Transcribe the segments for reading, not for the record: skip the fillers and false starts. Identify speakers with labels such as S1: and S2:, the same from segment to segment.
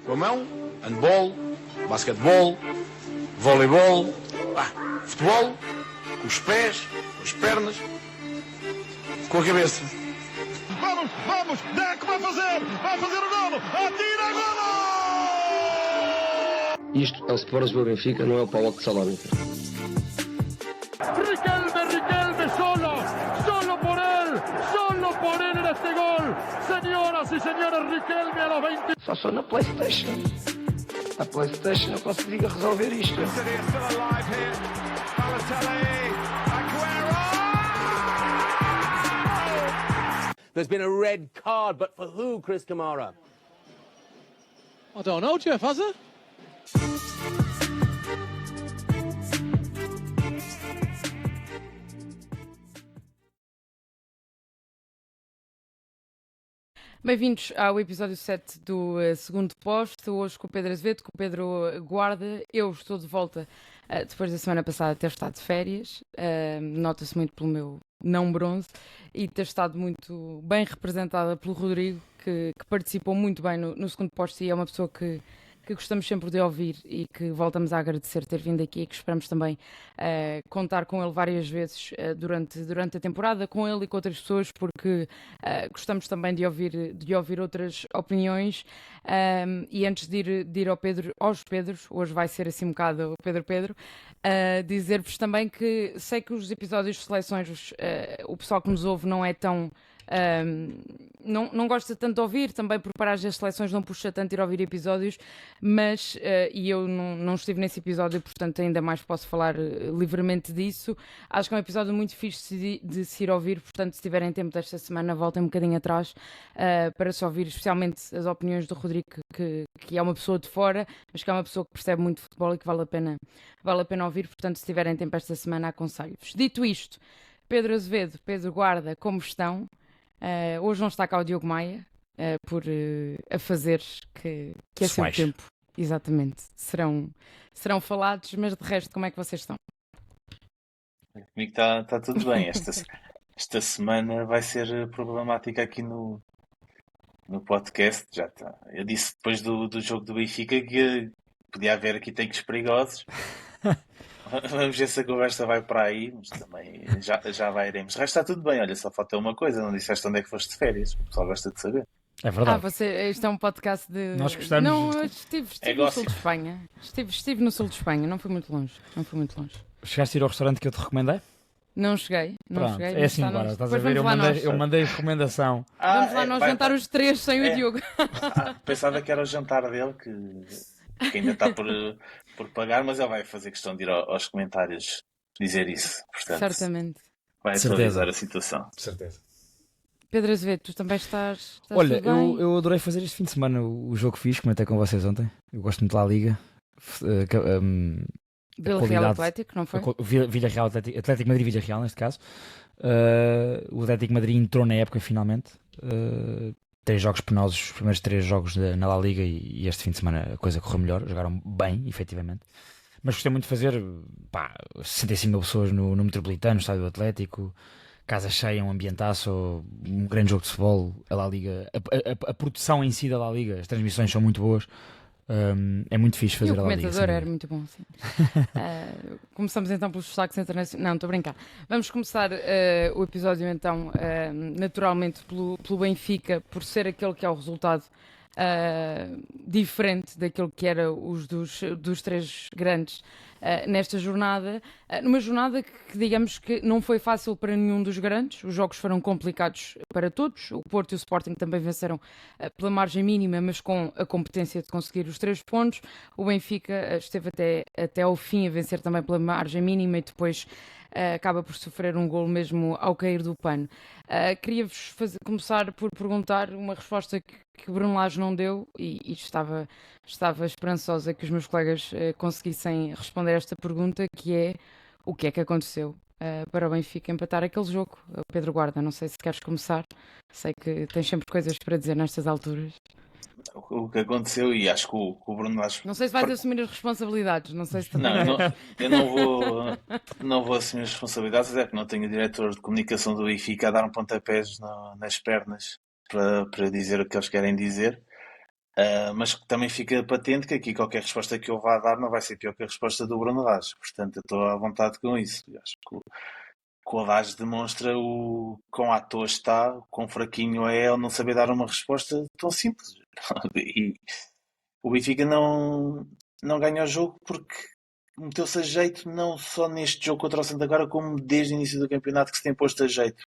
S1: Com a mão, handball, basquetebol, voleibol, futebol, com os pés, com as pernas, com a cabeça.
S2: Vamos, Deco vai fazer o golo, atira, golo!
S3: Isto é o Sport do Benfica, não é o PAOK de Salónica.
S2: Riquelme, solo por él en este gol. Señoras y señores, Riquelme a los 20.
S3: Só sou na PlayStation. Na PlayStation eu consigo resolver isto.
S4: There's been a red card, but for who, Chris Kamara?
S5: I don't know, Jeff, has it?
S6: Bem-vindos ao episódio 7 do segundo post, hoje com o Pedro Azevedo, com o Pedro Guarda. Eu estou de volta depois da semana passada ter estado de férias, nota-se muito pelo meu não bronze, e ter estado muito bem representada pelo Rodrigo, que participou muito bem no segundo post, e é uma pessoa que gostamos sempre de ouvir e que voltamos a agradecer ter vindo aqui, e que esperamos também contar com ele várias vezes durante a temporada, com ele e com outras pessoas, porque gostamos também de ouvir outras opiniões. E antes de ir aos Pedros, hoje vai ser assim um bocado o Pedro, dizer-vos também que sei que os episódios de seleções, o pessoal que nos ouve não é tão... não gosta tanto de ouvir, também por paragens das seleções não puxa tanto ir ouvir episódios, mas e eu não estive nesse episódio, portanto ainda mais posso falar livremente disso. Acho que é um episódio muito fixe de se ir ouvir, portanto se tiverem tempo desta semana voltem um bocadinho atrás para se ouvir, especialmente as opiniões do Rodrigo, que é uma pessoa de fora, mas que é uma pessoa que percebe muito de futebol e que vale a pena ouvir, portanto se tiverem tempo esta semana aconselho-vos. Dito isto, Pedro Azevedo, Pedro Guarda, como estão? Hoje não está cá o Diogo Maia por afazeres que é seu tempo, exatamente, serão falados, mas de resto como é que vocês estão?
S7: Comigo está tudo bem. Esta semana vai ser problemática aqui no podcast. Já está. Eu disse depois do jogo do Benfica que podia haver aqui takes perigosos. Vamos ver se a conversa vai para aí, mas também já vai iremos. O resto está tudo bem, olha, só falta uma coisa, não disseste onde é que foste de férias, o pessoal gosta de saber.
S8: É verdade.
S6: Isto é um podcast de...
S8: Nós gostamos.
S6: Não, eu estive no sul de Espanha. Estive no sul de Espanha, não fui muito longe.
S8: Chegaste a ir ao restaurante que eu te recomendei?
S6: Não cheguei.
S8: É assim, para, estás a ver, eu mandei recomendação.
S6: Vamos lá nós jantar os três sem o Diogo.
S7: Pensava que era o jantar dele, que ainda está por pagar, mas ele vai fazer questão de ir aos comentários dizer isso. Portanto,
S6: certamente.
S7: Vai atualizar a situação.
S8: Certeza.
S6: Pedro Azevedo, tu também estás
S8: Olha,
S6: tudo bem?
S8: eu adorei fazer este fim de semana o jogo que fiz, comentei com vocês ontem. Eu gosto muito da Liga.
S6: Vila Real Atlético, não foi?
S8: Vila Real Atlético Madrid, Vila Real neste caso. O Atlético Madrid entrou na época finalmente. 3 jogos penosos, os primeiros 3 jogos na La Liga, e este fim de semana a coisa correu melhor, jogaram bem, efetivamente. Mas gostei muito de fazer 65 mil pessoas no Metropolitano, no Estádio do Atlético, casa cheia, um ambientaço, um grande jogo de futebol. A La Liga, a produção em si da La Liga, as transmissões são muito boas. É muito fixe fazer a La Liga.
S6: O comentador era muito bom, sim. Começamos então pelos destaques internacionais. Não, estou a brincar. Vamos começar o episódio então, naturalmente, pelo Benfica, por ser aquele que é o resultado diferente daquilo que era os dos três grandes nesta jornada. Numa jornada que digamos que não foi fácil para nenhum dos grandes, os jogos foram complicados para todos. O Porto e o Sporting também venceram pela margem mínima, mas com a competência de conseguir os 3 pontos. O Benfica esteve até ao fim a vencer também pela margem mínima e depois acaba por sofrer um golo mesmo ao cair do pano. Queria-vos começar por perguntar uma resposta que Bruno Lage não deu, e estava esperançosa que os meus colegas conseguissem responder esta pergunta, que é: o que é que aconteceu para o Benfica empatar aquele jogo? Pedro Guarda, não sei se queres começar, sei que tens sempre coisas para dizer nestas alturas.
S7: O que aconteceu, e acho que o Bruno Lage...
S6: Não sei se vais assumir as responsabilidades, não sei se...
S7: Eu não vou assumir as responsabilidades, até porque não tenho o diretor de comunicação do Benfica a dar um pontapés nas pernas para dizer o que eles querem dizer. Mas também fica patente que aqui qualquer resposta que eu vá dar não vai ser pior que a resposta do Bruno Lage. Portanto, eu estou à vontade com isso. Eu acho que o Lage demonstra o quão à toa está, quão fraquinho é ele não saber dar uma resposta tão simples. E o Benfica não ganha o jogo porque meteu-se a jeito, não só neste jogo contra o Santa Clara, como desde o início do campeonato que se tem posto a jeito.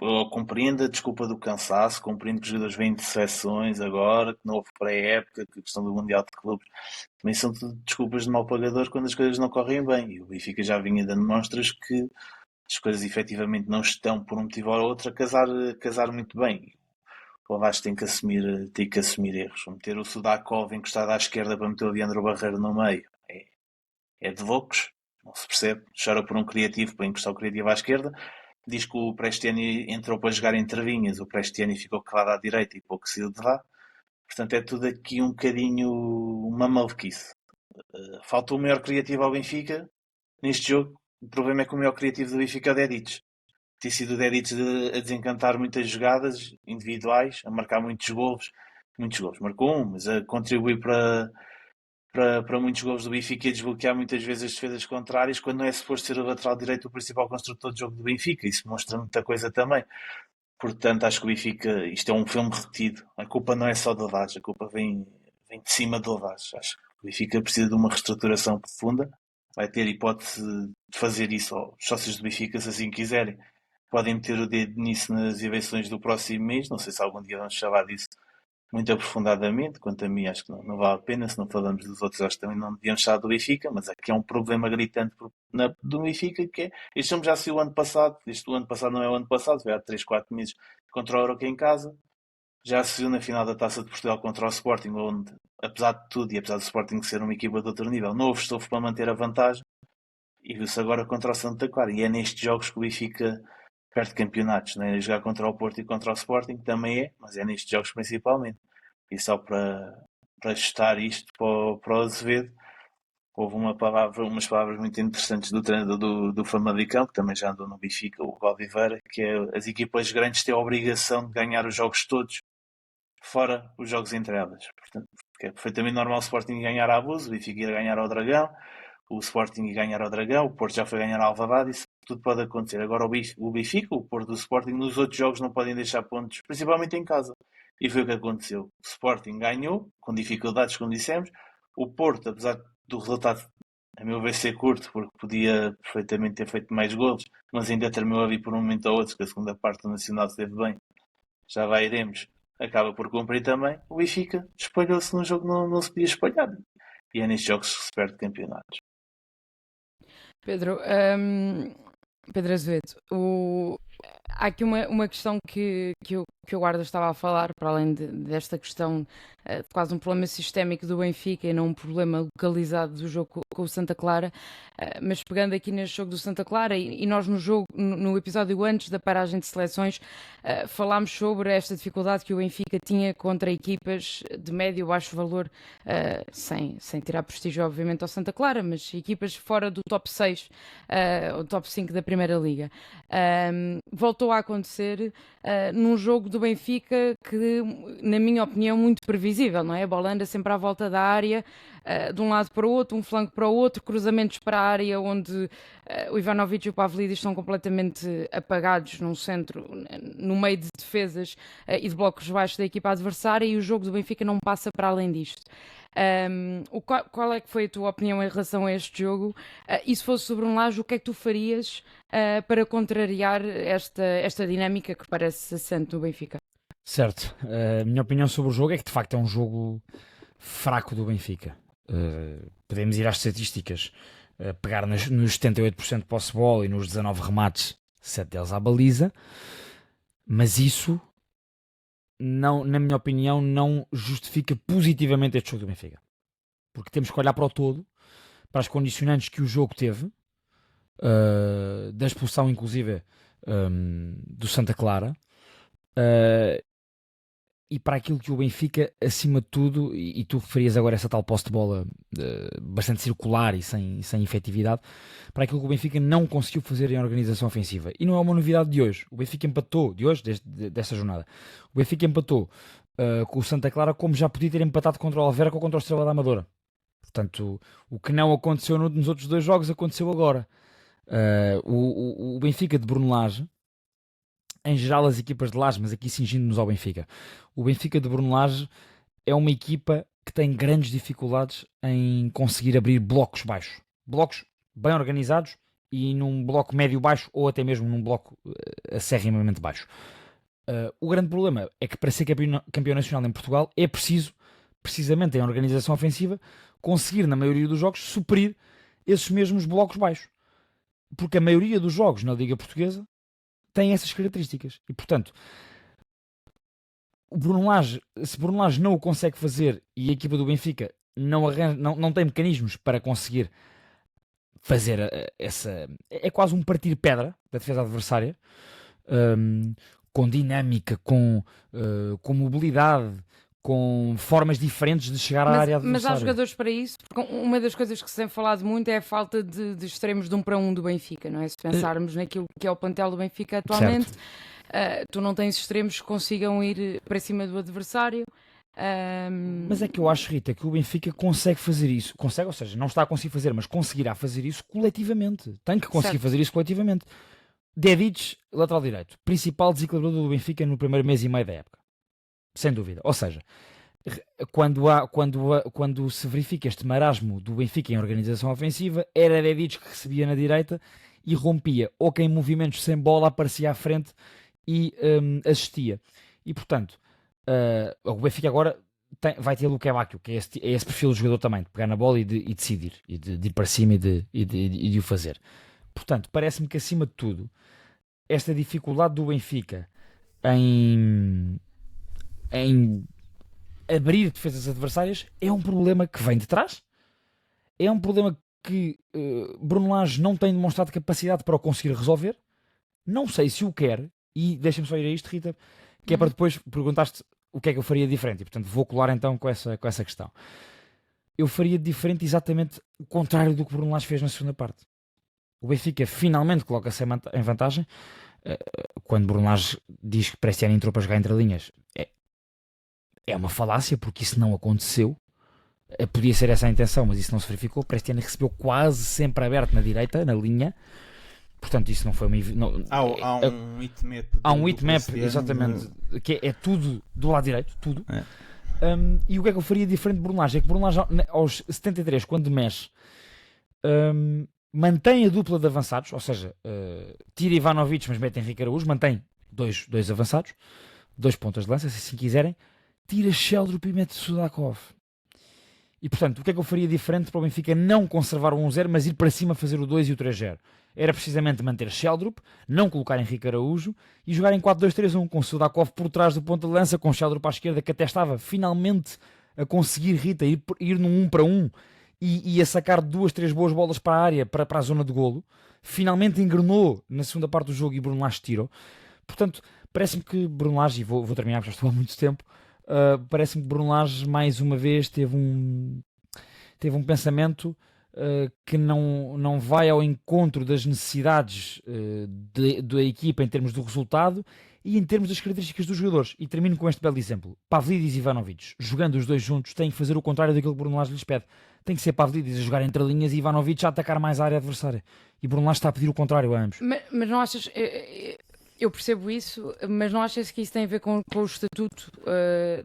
S7: Eu compreendo a desculpa do cansaço, compreendo que os jogadores vêm de seleções agora, que não houve pré-época, que a questão do Mundial de Clubes também são tudo desculpas de mau pagador quando as coisas não correm bem. E o Benfica já vinha dando mostras que as coisas efetivamente não estão, por um motivo ou outro, a casar muito bem. O Vasco tem que assumir erros. Meter o Sudakov encostado à esquerda para meter o Leandro Barreiro no meio é de loucos, não se percebe. Chora por um criativo para encostar o criativo à esquerda. Diz que o Prestiani entrou para jogar entre vinhas, o Prestiani ficou calado à direita e pouco saiu de lá. Portanto, é tudo aqui um bocadinho uma maluquice. Faltou o maior criativo ao Benfica neste jogo. O problema é que o maior criativo do Benfica é o Dedić. Tem sido o Dedić a desencantar muitas jogadas individuais, a marcar muitos golos. Marcou um, mas a contribuir para muitos golos do Benfica e a desbloquear muitas vezes as defesas contrárias quando não é suposto ser o lateral direito o principal construtor de jogo do Benfica. Isso mostra muita coisa também. Portanto, acho que o Benfica, isto é um filme repetido. A culpa não é só do Lage, a culpa vem de cima do Lage. Acho que o Benfica precisa de uma reestruturação profunda. Vai ter hipótese de fazer isso aos sócios do Benfica, se assim quiserem. Podem meter o dedo nisso nas eleições do próximo mês. Não sei se algum dia vamos falar disso muito aprofundadamente. Quanto a mim, acho que não vale a pena. Se não falamos dos outros, acho que também não devíamos falar do Benfica. Mas aqui é um problema gritante do Benfica, que é... Este filme já saiu o ano passado. O ano passado não é o ano passado, foi há 3, 4 meses contra o Euro em casa. Já se viu na final da Taça de Portugal contra o Sporting, onde, apesar de tudo e apesar do Sporting ser uma equipa de outro nível, não houve estofo para manter a vantagem. E viu-se agora contra o Santa Clara. E é nestes jogos que o Benfica perde campeonatos, não é? Jogar contra o Porto e contra o Sporting também é, mas é nestes jogos principalmente. E só para ajustar isto para o Azevedo, houve umas palavras muito interessantes do treinador do Famalicão, que também já andou no Benfica, o Oliveira, que é: as equipas grandes têm a obrigação de ganhar os jogos todos, fora os jogos entre elas. Portanto, é perfeitamente normal o Sporting ganhar a Abuso, o Benfica ir ganhar ao Dragão, o Sporting ir ganhar ao Dragão, o Porto já foi ganhar ao Alvalade, isso tudo pode acontecer. Agora o Benfica, o Porto, o Sporting, nos outros jogos não podem deixar pontos, principalmente em casa. E foi o que aconteceu. O Sporting ganhou, com dificuldades, como dissemos. O Porto, apesar do resultado, a meu ver, ser curto, porque podia perfeitamente ter feito mais golos, mas ainda terminou a vir por um momento ou outro, que a segunda parte do Nacional esteve bem. Já vai iremos. Acaba por cumprir também. O Benfica espalhou-se num jogo que não se podia espalhar. E é nestes jogos que se perde campeonatos.
S6: Pedro Azevedo, há aqui uma questão que o Guarda estava a falar, para além desta questão de quase um problema sistémico do Benfica e não um problema localizado do jogo com o Santa Clara, mas pegando aqui neste jogo do Santa Clara e nós no episódio antes da paragem de seleções falámos sobre esta dificuldade que o Benfica tinha contra equipas de médio e baixo valor, sem tirar prestígio obviamente ao Santa Clara, mas equipas fora do top 6 ou top 5 da Primeira Liga. Voltou a acontecer num jogo do Benfica que, na minha opinião, muito previsível, não é? A bola anda sempre à volta da área, de um lado para o outro, um flanco para o outro, cruzamentos para a área onde o Ivanovic e o Pavlidis estão completamente apagados num centro, no meio de defesas e de blocos baixos da equipa adversária, e o jogo do Benfica não passa para além disto. Qual é que foi a tua opinião em relação a este jogo? E se fosse sobre um Lage, o que é que tu farias para contrariar esta dinâmica que parece assente no Benfica?
S8: Certo. A minha opinião sobre o jogo é que de facto é um jogo fraco do Benfica. Podemos ir às estatísticas, pegar nos 78% de posse de bola e nos 19 remates, 7 deles à baliza, mas isso, não, na minha opinião, não justifica positivamente este jogo do Benfica. Porque temos que olhar para o todo, para as condicionantes que o jogo teve, da expulsão inclusive do Santa Clara, e para aquilo que o Benfica, acima de tudo, e tu referias agora essa tal posse de bola bastante circular e sem efetividade, para aquilo que o Benfica não conseguiu fazer em organização ofensiva. E não é uma novidade de hoje. O Benfica empatou, desta jornada, o Benfica empatou com o Santa Clara, como já podia ter empatado contra o Alverca ou contra o Estrela da Amadora. Portanto, o que não aconteceu nos outros 2 jogos aconteceu agora. O Benfica de Bruno Lage, em geral as equipas de Lage, mas aqui cingindo-nos ao Benfica, o Benfica de Bruno Lage é uma equipa que tem grandes dificuldades em conseguir abrir blocos baixos. Blocos bem organizados e num bloco médio-baixo ou até mesmo num bloco acerrimamente baixo. O grande problema é que para ser campeão nacional em Portugal é preciso, precisamente em organização ofensiva, conseguir na maioria dos jogos suprir esses mesmos blocos baixos. Porque a maioria dos jogos na Liga Portuguesa tem essas características. E portanto, se Bruno Lage não o consegue fazer e a equipa do Benfica não tem mecanismos para conseguir fazer essa... É quase um partir pedra da defesa adversária, com dinâmica, com mobilidade, com formas diferentes de chegar à área adversária.
S6: Mas há jogadores para isso, porque uma das coisas que se tem falado muito é a falta de extremos de 1 para 1 do Benfica, não é? Se pensarmos naquilo que é o plantel do Benfica atualmente, tu não tens extremos que consigam ir para cima do adversário.
S8: Mas é que eu acho, Rita, que o Benfica consegue fazer isso. Consegue, ou seja, não está a conseguir fazer, mas conseguirá fazer isso coletivamente. Tem que conseguir fazer isso coletivamente. Dedic, lateral direito, principal desequilibrador do Benfica no primeiro mês e meio da época. Sem dúvida. Ou seja, quando se verifica este marasmo do Benfica em organização ofensiva, era Dedic que recebia na direita e rompia, ou que em movimentos sem bola aparecia à frente e assistia. E portanto, o Benfica agora vai ter Luque Bacchio, que é esse perfil do jogador também, de pegar na bola e de decidir, e de ir para cima e de o fazer. Portanto, parece-me que acima de tudo, esta dificuldade do Benfica em abrir defesas adversárias é um problema que vem de trás, é um problema que Bruno Lage não tem demonstrado capacidade para o conseguir resolver. Não sei se o quer, e deixa-me só ir a isto, Rita, que é para depois perguntar-te o que é que eu faria diferente, e portanto vou colar então com essa questão. Eu faria diferente exatamente o contrário do que Bruno Lage fez na segunda parte. O Benfica finalmente coloca-se em vantagem. Quando Bruno Lage diz que para este ano entrou para jogar entre linhas, é uma falácia, porque isso não aconteceu. Podia ser essa a intenção, mas isso não se verificou. Para este ano recebeu quase sempre aberto na direita, na linha. Portanto, isso não foi uma...
S9: Há um
S8: heatmap, exatamente, que é tudo do lado direito, tudo. E o que é que eu faria diferente de Bruno Lage? É que Bruno Lage, aos 73, quando mexe, mantém a dupla de avançados, ou seja, tira Ivanovic, mas mete Henrique Araújo, mantém dois avançados, 2 pontas de lança, se assim quiserem, tira Sheldrup e mete Sudakov. E portanto, o que é que eu faria diferente para o Benfica não conservar o 1-0, mas ir para cima fazer o 2 e o 3-0? Era precisamente manter Sheldrup, não colocar Henrique Araújo e jogar em 4-2-3-1, com Sudakov por trás do ponto de lança, com Sheldrup à esquerda, que até estava finalmente a conseguir, Rita, ir num 1 para 1 e a sacar 2-3 boas bolas para a área, para a zona de golo. Finalmente engrenou na segunda parte do jogo e Bruno Lage tirou. Portanto, parece-me que Bruno Lage, e vou terminar porque já estou há muito tempo, parece-me que Bruno Lage mais uma vez teve um pensamento que não vai ao encontro das necessidades da equipa em termos do resultado e em termos das características dos jogadores. E termino com este belo exemplo. Pavlidis e Ivanovic, jogando os dois juntos, têm que fazer o contrário daquilo que Bruno Lage lhes pede. Tem que ser Pavlidis a jogar entre linhas e Ivanovic a atacar mais a área adversária. E Bruno Lage está a pedir o contrário a ambos.
S6: Mas não achas... Eu percebo isso, mas não achas que isso tem a ver com o estatuto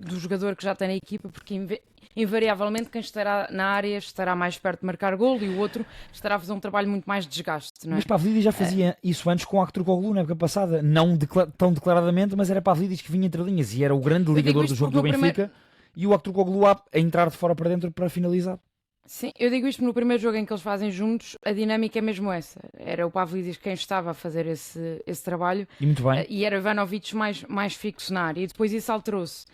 S6: do jogador que já tem na equipa? Porque invariavelmente quem estará na área estará mais perto de marcar golo e o outro estará a fazer um trabalho muito mais de desgaste, não é?
S8: Mas Pavlidis já fazia isso antes com o Aktürkoğlu na época passada, não tão declaradamente, mas era Pavlidis que vinha entre linhas e era o grande ligador do jogo do Benfica e o Aktürkoğlu a entrar de fora para dentro para finalizar.
S6: Sim, eu digo isto no primeiro jogo em que eles fazem juntos, a dinâmica é mesmo essa. Era o Pavlidis quem estava a fazer esse trabalho.
S8: E muito bem.
S6: E era Ivanovic mais fixo na área. E depois isso alterou-se.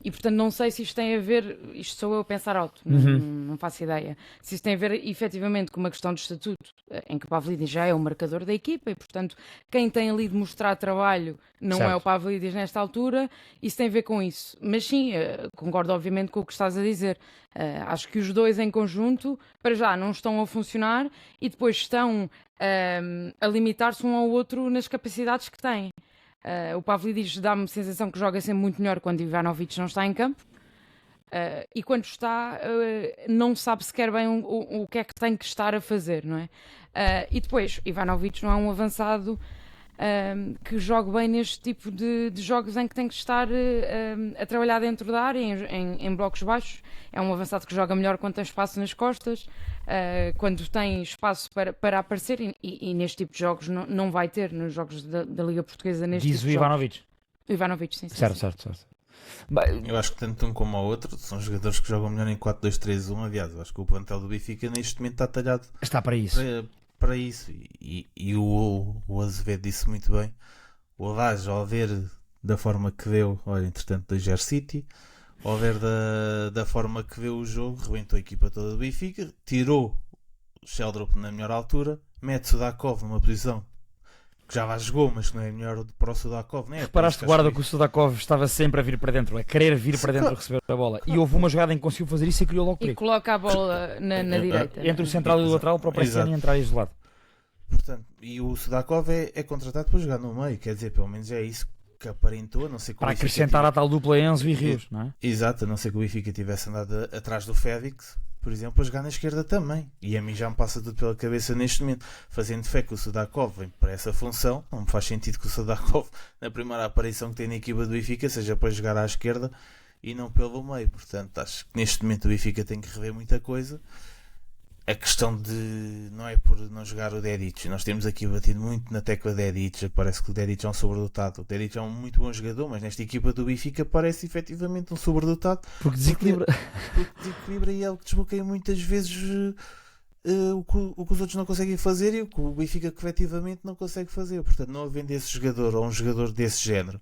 S6: E portanto não sei se isto tem a ver, isto sou eu a pensar alto, não faço ideia, se isto tem a ver efetivamente com uma questão de estatuto, em que o Pavlidis já é o marcador da equipa e portanto quem tem ali de mostrar trabalho não é o Pavlidis nesta altura, isso tem a ver com isso. Mas sim, concordo obviamente com o que estás a dizer. Acho que os dois em conjunto para já não estão a funcionar e depois estão a limitar-se um ao outro nas capacidades que têm. O Pavlidis dá-me a sensação que joga sempre muito melhor quando Ivanovic não está em campo. E quando está, não sabe sequer bem o que é que tem que estar a fazer, não é? E depois, Ivanovic não é um avançado que jogue bem neste tipo de jogos em que tem que estar a trabalhar dentro da área, em blocos baixos. É um avançado que joga melhor quando tem espaço nas costas, quando tem espaço para aparecer, e neste tipo de jogos não vai ter, nos jogos da Liga Portuguesa.
S8: Diz
S6: tipo
S8: o Ivanovic.
S6: O Ivanovic, sim.
S8: Certo.
S7: Eu acho que tanto um como o outro são jogadores que jogam melhor em 4-2-3-1. Aliás, eu acho que o plantel do Benfica neste momento está talhado
S8: Está para isso.
S7: para isso. E o Azevedo disse muito bem. O Alage, ao ver da forma que deu, olha, entretanto, do Ger City, ao ver da forma que deu o jogo, rebentou a equipa toda do Benfica, tirou o Sheldrop na melhor altura, mete Sudakov numa posição que já lá jogou, mas que não é melhor para o Sudakov, não é?
S8: Reparaste, guarda, que o Sudakov estava sempre a vir para dentro, a querer vir para dentro a receber a bola. E houve uma jogada em que conseguiu fazer isso e criou logo
S6: E
S8: perigo.
S6: coloca a bola na direita.
S8: Entre o central e o lateral para o Preciano entrar isolado.
S7: Portanto, e o Sudakov é contratado para jogar no meio, quer dizer, pelo menos é isso que aparentou, a não ser que
S8: Para
S7: o Benfica
S8: acrescentar à tal dupla Enzo e Rios, não é?
S7: Exato, a não ser que o Benfica tivesse andado atrás do Félix, por exemplo, a jogar na esquerda também. E a mim já me passa tudo pela cabeça neste momento, fazendo fé que o Sudakov vem para essa função. Não me faz sentido que o Sudakov, na primeira aparição que tem na equipa do Benfica, seja para jogar à esquerda e não pelo meio. Portanto, acho que neste momento o Benfica tem que rever muita coisa. A questão de não é por não jogar o Dedic. Nós temos aqui batido muito na tecla Dedic. Parece que o Dedic é um sobredotado. O Dedic é um muito bom jogador, mas nesta equipa do Benfica parece efetivamente um sobredotado.
S8: Porque desequilibra.
S7: Porque desequilibra e é o que desbloqueia muitas vezes o que os outros não conseguem fazer e o que o Benfica efetivamente não consegue fazer. Portanto, não havendo esse jogador ou um jogador desse género,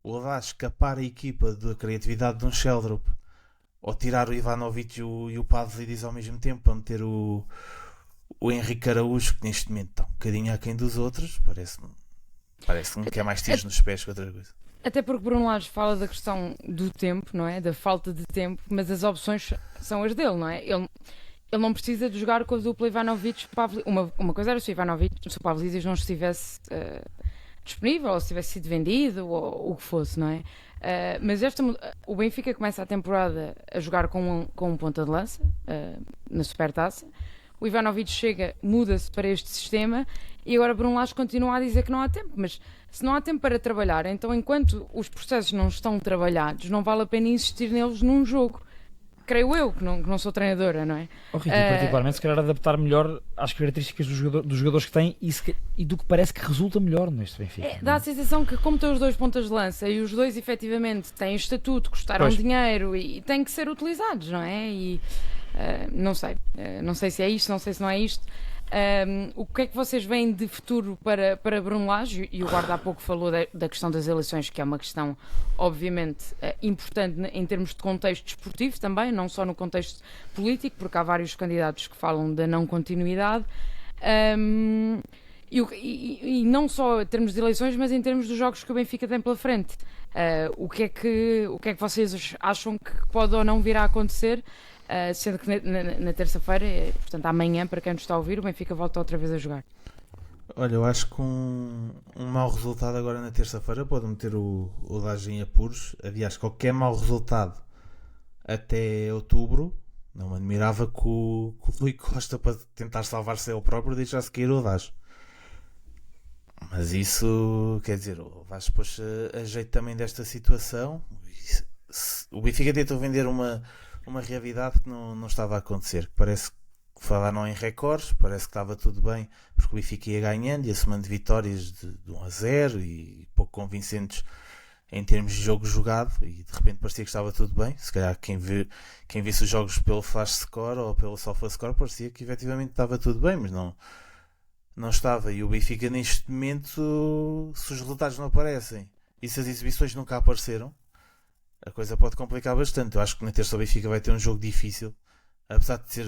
S7: o Alage escapar a equipa da criatividade de um Sheldrop, ou tirar o Ivanovic e o Pavlidis ao mesmo tempo para meter o Henrique Araújo, que neste momento está um bocadinho aquém dos outros, parece-me que é mais tiros nos pés que outra coisa.
S6: Até porque Bruno Lage fala da questão do tempo, não é? Da falta de tempo, mas as opções são as dele, não é? Ele não precisa de jogar com a dupla Ivanovic-Pavlidis. Uma coisa era se o Pavlidis não estivesse disponível, ou se tivesse sido vendido, ou o que fosse, não é? Mas o Benfica começa a temporada a jogar com um ponta de lança na Supertaça. O Ivanovic chega, muda-se para este sistema e agora Bruno Lage continua a dizer que não há tempo. Mas se não há tempo para trabalhar, então enquanto os processos não estão trabalhados, não vale a pena insistir neles num jogo. Creio eu, que não sou treinadora, não é?
S8: Particularmente, se calhar adaptar melhor às características dos jogadores que têm e do que parece que resulta melhor neste Benfica.
S6: Dá a sensação que, como tem os dois pontas de lança e os dois efetivamente têm estatuto, custaram dinheiro e têm que ser utilizados, não é? E não sei se é isto, não sei se não é isto. O que é que vocês veem de futuro para Bruno Lage? E o Guarda há pouco falou da questão das eleições, que é uma questão obviamente importante em termos de contexto desportivo também, não só no contexto político, porque há vários candidatos que falam da não continuidade, e não só em termos de eleições, mas em termos dos jogos que o Benfica tem pela frente. O que é que vocês acham que pode ou não vir a acontecer? Sendo que na terça-feira, portanto amanhã, para quem nos está a ouvir, o Benfica volta outra vez a jogar.
S7: Olha, eu acho que um mau resultado agora na terça-feira pode meter o Lage em apuros. Aliás, qualquer mau resultado até outubro, não me admirava que o Rui Costa, para tentar salvar-se ele próprio, deixasse cair o Lage. Mas isso, quer dizer, o Lage pôs a jeito também desta situação. O Benfica tentou vender uma realidade que não estava a acontecer. Parece que falaram em recordes, parece que estava tudo bem, porque o Benfica ia ganhando, ia somando vitórias de 1-0 e pouco convincentes em termos de jogo jogado, e de repente parecia que estava tudo bem. Se calhar quem visse os jogos pelo Flash Score ou pelo SofaScore parecia que efetivamente estava tudo bem, mas não estava. E o Benfica neste momento, se os resultados não aparecem e se as exibições nunca apareceram, a coisa pode complicar bastante. Eu acho que na terça o Benfica vai ter um jogo difícil, apesar de ser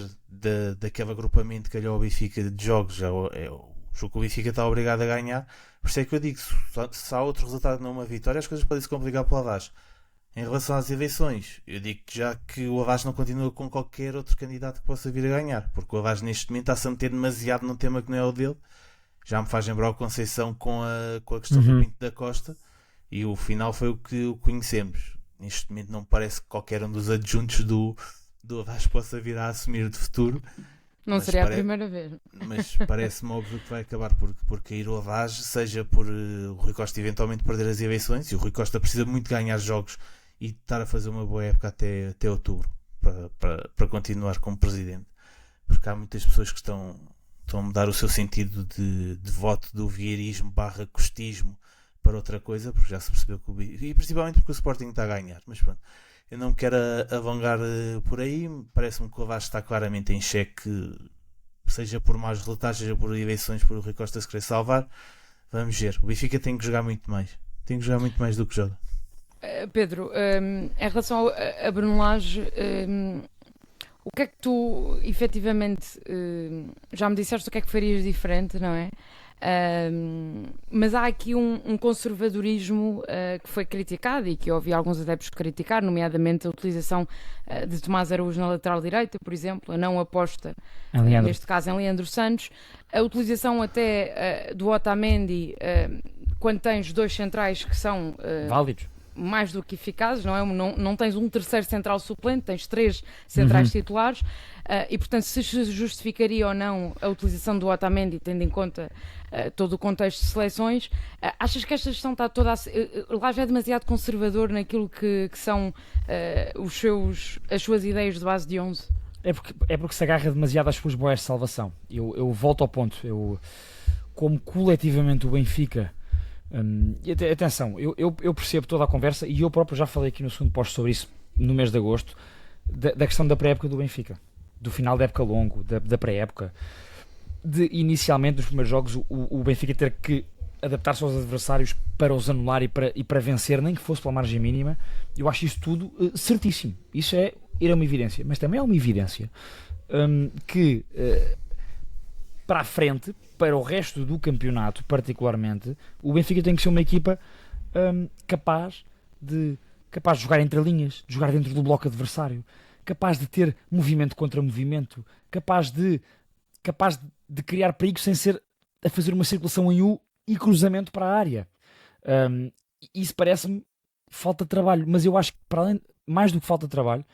S7: daquele agrupamento que calhou ao Benfica de jogos, é o jogo que o Benfica está obrigado a ganhar. Por isso é que eu digo, se há outro resultado não uma vitória, as coisas podem se complicar para o Alage. Em relação às eleições, eu digo já que o Alage não continua com qualquer outro candidato que possa vir a ganhar, porque o Alage neste momento está-se a meter demasiado num tema que não é o dele. Já me faz lembrar o Conceição com a questão do Pinto da Costa.
S9: E o final foi o que o conhecemos. Neste momento não parece que qualquer um dos adjuntos do Vasco possa vir a assumir de futuro.
S6: Não seria a primeira vez.
S9: Mas parece-me óbvio que vai acabar por cair o Avage, seja por o Rui Costa eventualmente perder as eleições, e o Rui Costa precisa muito ganhar jogos e estar a fazer uma boa época até outubro para continuar como presidente, porque há muitas pessoas que estão a mudar o seu sentido de voto do vieirismo / costismo para outra coisa, porque já se percebeu que e principalmente porque o Sporting está a ganhar. Mas pronto, eu não me quero alongar por aí. Parece-me que o Avage está claramente em xeque, seja por más resultados, seja por eleições, por o Rui Costa se querer salvar. Vamos ver, o Benfica tem que jogar muito mais, do que joga.
S6: Pedro, em relação a Bruno Lage, o que é que tu efetivamente já me disseste o que é que farias diferente, não é? Mas há aqui um conservadorismo que foi criticado e que eu ouvi alguns adeptos criticar, nomeadamente a utilização de Tomás Araújo na lateral direita, por exemplo, a não aposta, neste caso em Leandro Santos, a utilização até do Otamendi quando tens dois centrais que são
S8: válidos,
S6: mais do que eficazes, não é? Não tens um terceiro central suplente, tens 3 centrais titulares, e portanto se justificaria ou não a utilização do Otamendi, tendo em conta todo o contexto de seleções. Achas que esta gestão está toda lá já é demasiado conservador naquilo que são as suas ideias de base de 11?
S8: É porque se agarra demasiado às suas boias de salvação. Eu volto ao ponto, como coletivamente o Benfica, e atenção, eu percebo toda a conversa, e eu próprio já falei aqui no segundo posto sobre isso no mês de agosto, da questão da pré-época do Benfica, do final da época longo, da pré-época, de inicialmente nos primeiros jogos o Benfica ter que adaptar-se aos adversários para os anular e para vencer, nem que fosse pela margem mínima. Eu acho isso tudo certíssimo, isso é uma evidência, mas também é uma evidência que para a frente, para o resto do campeonato particularmente, o Benfica tem que ser uma equipa capaz de jogar entre linhas, de jogar dentro do bloco adversário, capaz de ter movimento contra movimento, capaz de criar perigo sem ser a fazer uma circulação em U e cruzamento para a área. Isso parece-me falta de trabalho, mas eu acho que, para além, mais do que falta de trabalho,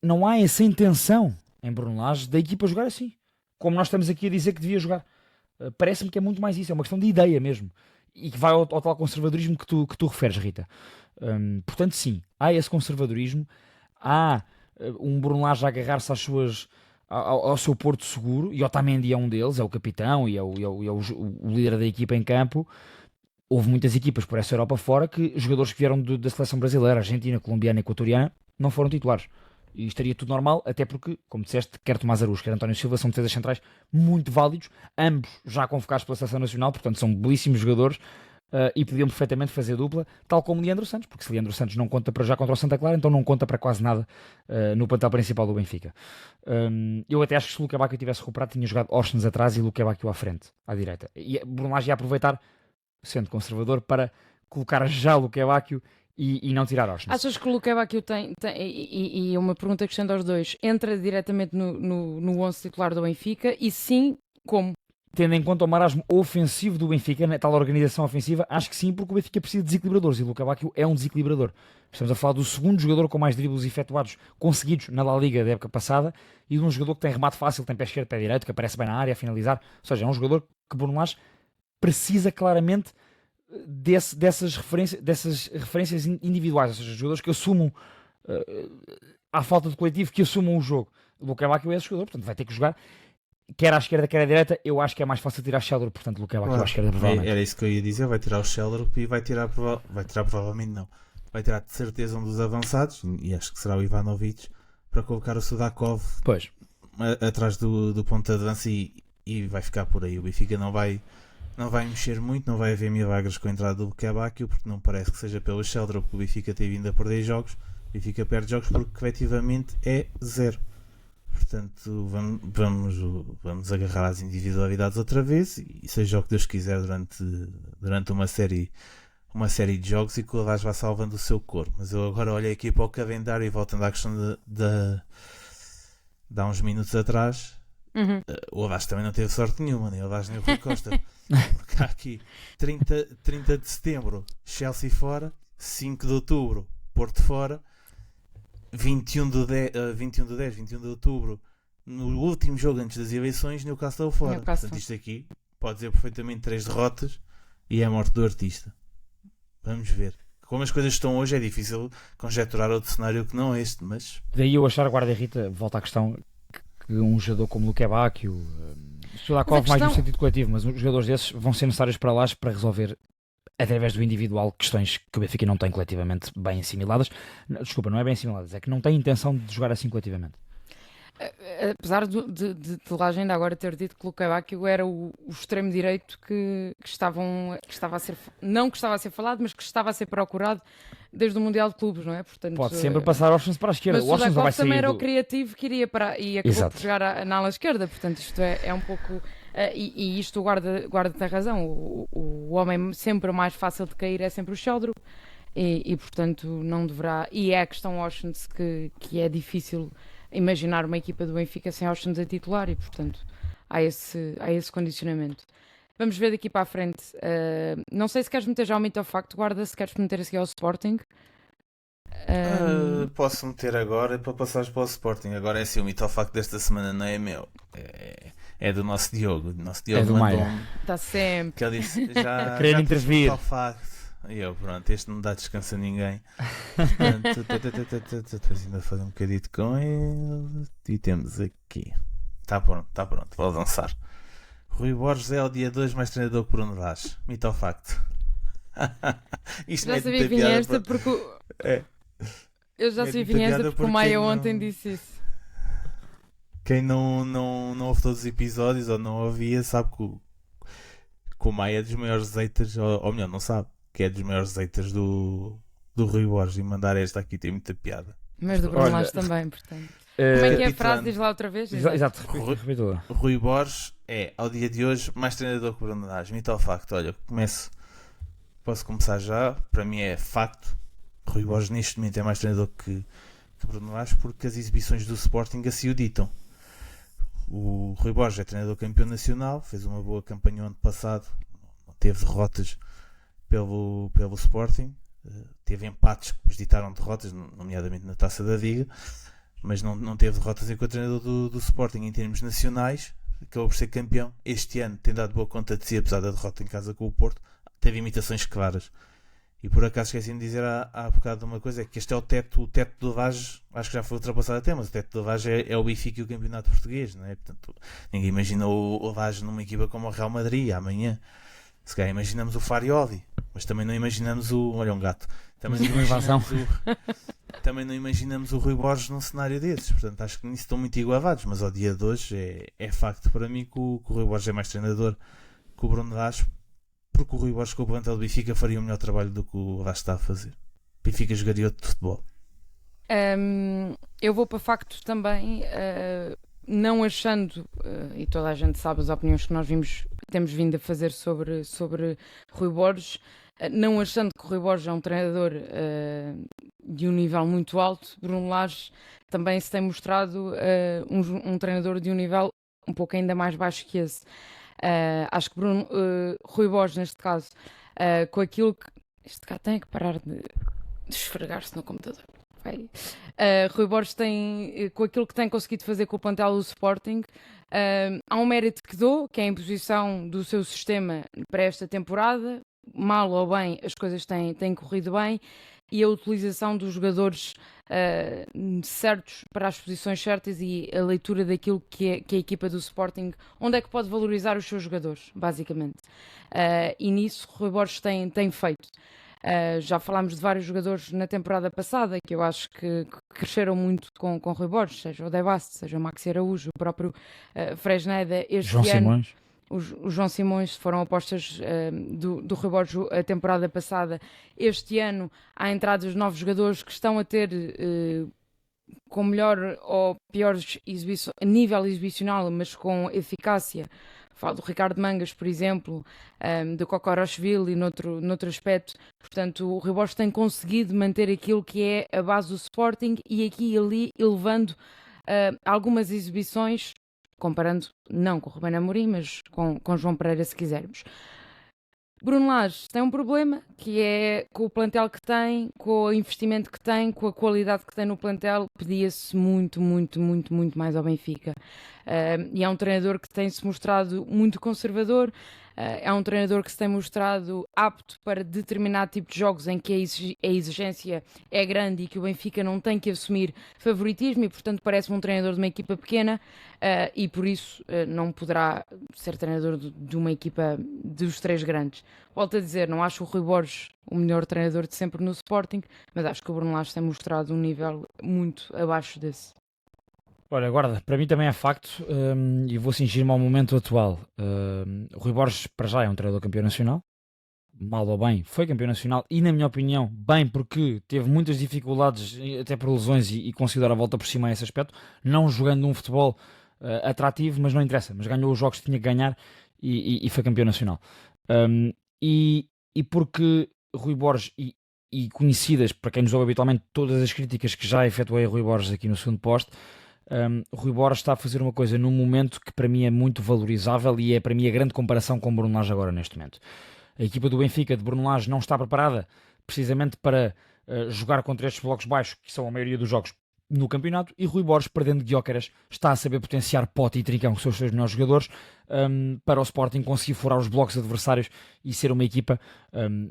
S8: não há essa intenção em Bruno Lage da equipa jogar assim, como nós estamos aqui a dizer que devia jogar. Parece-me que é muito mais isso, é uma questão de ideia mesmo, e que vai ao tal conservadorismo que tu referes, Rita. Portanto, sim, há esse conservadorismo, há um Bruno Lage a agarrar-se ao seu porto seguro, e Otamendi é um deles, é o capitão e é o líder da equipa em campo. Houve muitas equipas por essa Europa fora que jogadores que vieram da seleção brasileira, argentina, colombiana e equatoriana não foram titulares. E estaria tudo normal, até porque, como disseste, quer Tomás Araújo, quer António Silva, são defesas centrais muito válidos, ambos já convocados pela seleção nacional, portanto são belíssimos jogadores, e podiam perfeitamente fazer dupla, tal como Leandro Santos, porque se Leandro Santos não conta para já contra o Santa Clara, então não conta para quase nada no plantel principal do Benfica. Eu até acho que se o Luque Bacchio tivesse recuperado, tinha jogado Orsnes atrás e Luque Bacchio à frente, à direita. E Bruno Lage ia aproveitar, sendo conservador, para colocar já Luque Bacchio e não tirar Orsnes.
S6: Achas que o Luque Bacchio tem e uma pergunta que estendo aos dois, entra diretamente no 11 titular do Benfica, e sim, como?
S8: Tendo em conta o marasmo ofensivo do Benfica, na tal organização ofensiva, acho que sim, porque o Benfica precisa de desequilibradores, e o Luque Bacchio é um desequilibrador. Estamos a falar do segundo jogador com mais dribles efetuados conseguidos na La Liga da época passada, e de um jogador que tem remate fácil, tem pé esquerdo, pé direito, que aparece bem na área a finalizar. Ou seja, é um jogador que Bruno Lage precisa claramente dessas referências individuais, ou seja, jogadores que assumam, à falta de coletivo, que assumam o jogo. O Luque Bacchio é esse jogador, portanto vai ter que jogar quer à esquerda, quer à direita. Eu acho que é mais fácil tirar Scheller, portanto Luque Bacchio à esquerda, provavelmente.
S9: Era isso que eu ia dizer, vai tirar o Scheller e vai tirar provavelmente não. Vai tirar de certeza um dos avançados, e acho que será o Ivanovic, para colocar o Sudakov atrás do ponto de avanço, e vai ficar por aí. O Benfica não vai mexer muito, não vai haver milagres com a entrada do Luque Bacchio, porque não parece que seja pelo Scheller, porque o Benfica tem vindo a perder jogos. O Benfica perde jogos porque efetivamente é 0. Portanto, vamos agarrar às individualidades outra vez, e seja o que Deus quiser durante uma série de jogos, e que o Lage vá salvando o seu corpo. Mas eu agora olho aqui para o calendário e voltando à questão de há uns minutos atrás, O Vasco também não teve sorte nenhuma, nem o Vasco nem o Rui Costa. Porque há aqui 30 de setembro, Chelsea fora, 5 de outubro, Porto fora, 21 de outubro, no último jogo antes das eleições, Newcastle fora. Portanto, isto aqui pode dizer perfeitamente 3 derrotas e é a morte do artista. Vamos ver. Como as coisas estão hoje, é difícil conjecturar outro cenário que não este, mas...
S8: Daí eu achar, guarda-Rita, volta à questão que um jogador como Luke Bacchio, Sudakov mais no sentido coletivo, mas os jogadores desses vão ser necessários para lá para resolver, através do individual, questões que o Benfica não tem coletivamente bem assimiladas. Desculpa, não é bem assimiladas, é que não tem intenção de jogar assim coletivamente.
S6: Apesar de lá ainda agora ter dito que Luke Bacchio era o extremo direito que estava a ser falado, mas que estava a ser procurado desde o Mundial de Clubes, não é? Portanto,
S8: pode sempre passar o Washington para a esquerda.
S6: Mas
S8: o Washington
S6: Sudakov também era o criativo que iria para e acabou
S8: Exato.
S6: por jogar na ala esquerda, portanto isto é um pouco e isto o guarda tem razão, o homem sempre mais fácil de cair é sempre o Sheldon e portanto não deverá, e é a questão Washington que é difícil imaginar uma equipa do Benfica sem Washington a titular e portanto há esse condicionamento. Vamos ver daqui para a frente. Não sei se queres meter já o mito ao facto, guarda, se queres meter a seguir ao Sporting.
S9: Posso meter agora para passares para o Sporting. Agora é assim, o mito ao facto desta semana não é meu. É do nosso Diogo. O nosso Diogo
S8: é do Maia.
S6: Está sempre.
S9: Que ele disse, já
S8: querer intervir.
S9: Ao facto. E eu, pronto, este não dá descanso a ninguém. Portanto, depois ainda fazer um bocadinho com ele. E temos aqui. Está pronto, vou avançar. Rui Borges é o dia 2 mais treinador que Bruno Lage. Mito ao facto. Isto
S6: já sabia que vinha esta porque eu já sabia que vinha esta porque o Maia ontem disse isso.
S9: Quem não ouve todos os episódios ou não ouvia sabe que o Maia é dos maiores haters, ou melhor, não sabe, que é dos maiores haters do Rui Borges, e mandar esta aqui tem muita piada.
S6: Mas do Bruno Lage também, portanto. Como é que é a frase? Diz lá outra vez.
S8: Exato.
S9: Rui Borges é, ao dia de hoje, mais treinador que o Bruno Lage. Mito ao facto. Olha, posso começar já. Para mim é facto. Rui Borges neste momento é mais treinador que Bruno Lage, porque as exibições do Sporting assim o ditam. O Rui Borges é treinador campeão nacional, fez uma boa campanha ano passado, não teve derrotas pelo Sporting, teve empates que ditaram derrotas, nomeadamente na Taça da Liga, mas não teve derrotas enquanto treinador do Sporting em termos nacionais. Acabou por ser campeão. Este ano tem dado boa conta de si, apesar da derrota em casa com o Porto. Teve imitações claras. E por acaso esqueci de dizer há bocado uma coisa, é que este é o teto do Lage, acho que já foi ultrapassado até, mas o teto do Lage é o Benfica e o campeonato português, não é? Portanto, ninguém imagina o Lage numa equipa como o Real Madrid amanhã. Se calhar imaginamos o Farioli, mas também não imaginamos olha um gato, também não imaginamos o Rui Borges num cenário desses. Portanto, acho que nisso estão muito igualados, mas ao dia de hoje é facto para mim que o Rui Borges é mais treinador que o Bruno Lage, porque o Rui Borges com o plantel do Benfica faria um melhor trabalho do que o Lage está a fazer. O Benfica jogaria outro futebol.
S6: Eu vou para facto também, não achando, e toda a gente sabe as opiniões que nós temos vindo a fazer sobre Rui Borges, não achando que o Rui Borges é um treinador de um nível muito alto. Bruno Lage também se tem mostrado um treinador de um nível um pouco ainda mais baixo que esse. Acho que Rui Borges, neste caso, com aquilo que... Este cá tem que parar de esfregar-se no computador. Rui Borges tem, com aquilo que tem conseguido fazer com o plantel do Sporting, há um mérito que dou, que é a imposição do seu sistema para esta temporada. Mal ou bem, as coisas têm corrido bem, e a utilização dos jogadores certos para as posições certas e a leitura daquilo que a equipa do Sporting, onde é que pode valorizar os seus jogadores, basicamente. E nisso Rui Borges tem feito. Já falámos de vários jogadores na temporada passada que eu acho que cresceram muito com Rui Borges, seja o Debaste, seja o Maxi Araújo, o próprio Fresneda.
S8: João Simões.
S6: O João Simões foram apostas do Rui Borges a temporada passada. Este ano há entradas de novos jogadores que estão a ter com melhor ou pior nível exibicional, mas com eficácia. Falo do Ricardo Mangas, por exemplo, do Kokoroshvili, noutro aspecto. Portanto, o Rui Borges tem conseguido manter aquilo que é a base do Sporting e aqui e ali elevando algumas exibições comparando não com o Ruben Amorim, mas com João Pereira, se quisermos. Bruno Lage tem um problema, que é com o plantel que tem, com o investimento que tem, com a qualidade que tem no plantel, pedia-se muito mais ao Benfica. E é um treinador que tem-se mostrado muito conservador, é um treinador que se tem mostrado apto para determinado tipo de jogos em que a exigência é grande e que o Benfica não tem que assumir favoritismo e, portanto, parece um treinador de uma equipa pequena e, por isso, não poderá ser treinador de uma equipa dos três grandes. Volto a dizer, não acho o Rui Borges o melhor treinador de sempre no Sporting, mas acho que o Bruno Lage tem mostrado um nível muito abaixo desse.
S8: Olha, guarda, para mim também é facto, e vou cingir-me ao momento atual. O Rui Borges, para já, é um treinador campeão nacional, mal ou bem, foi campeão nacional, e na minha opinião, bem, porque teve muitas dificuldades, até por lesões, e conseguiu dar a volta por cima a esse aspecto, não jogando um futebol atrativo, mas não interessa, mas ganhou os jogos que tinha que ganhar, e foi campeão nacional. E porque Rui Borges, e conhecidas, para quem nos ouve habitualmente, todas as críticas que já efetuei a Rui Borges aqui no segundo posto, Rui Borges está a fazer uma coisa num momento que para mim é muito valorizável e é para mim a grande comparação com o Bruno Lage agora neste momento. A equipa do Benfica de Bruno Lage não está preparada precisamente para jogar contra estes blocos baixos, que são a maioria dos jogos no campeonato, e Rui Borges, perdendo Gyökeres, está a saber potenciar Pote e Trincão, que são os seus melhores jogadores, para o Sporting conseguir furar os blocos adversários e ser uma equipa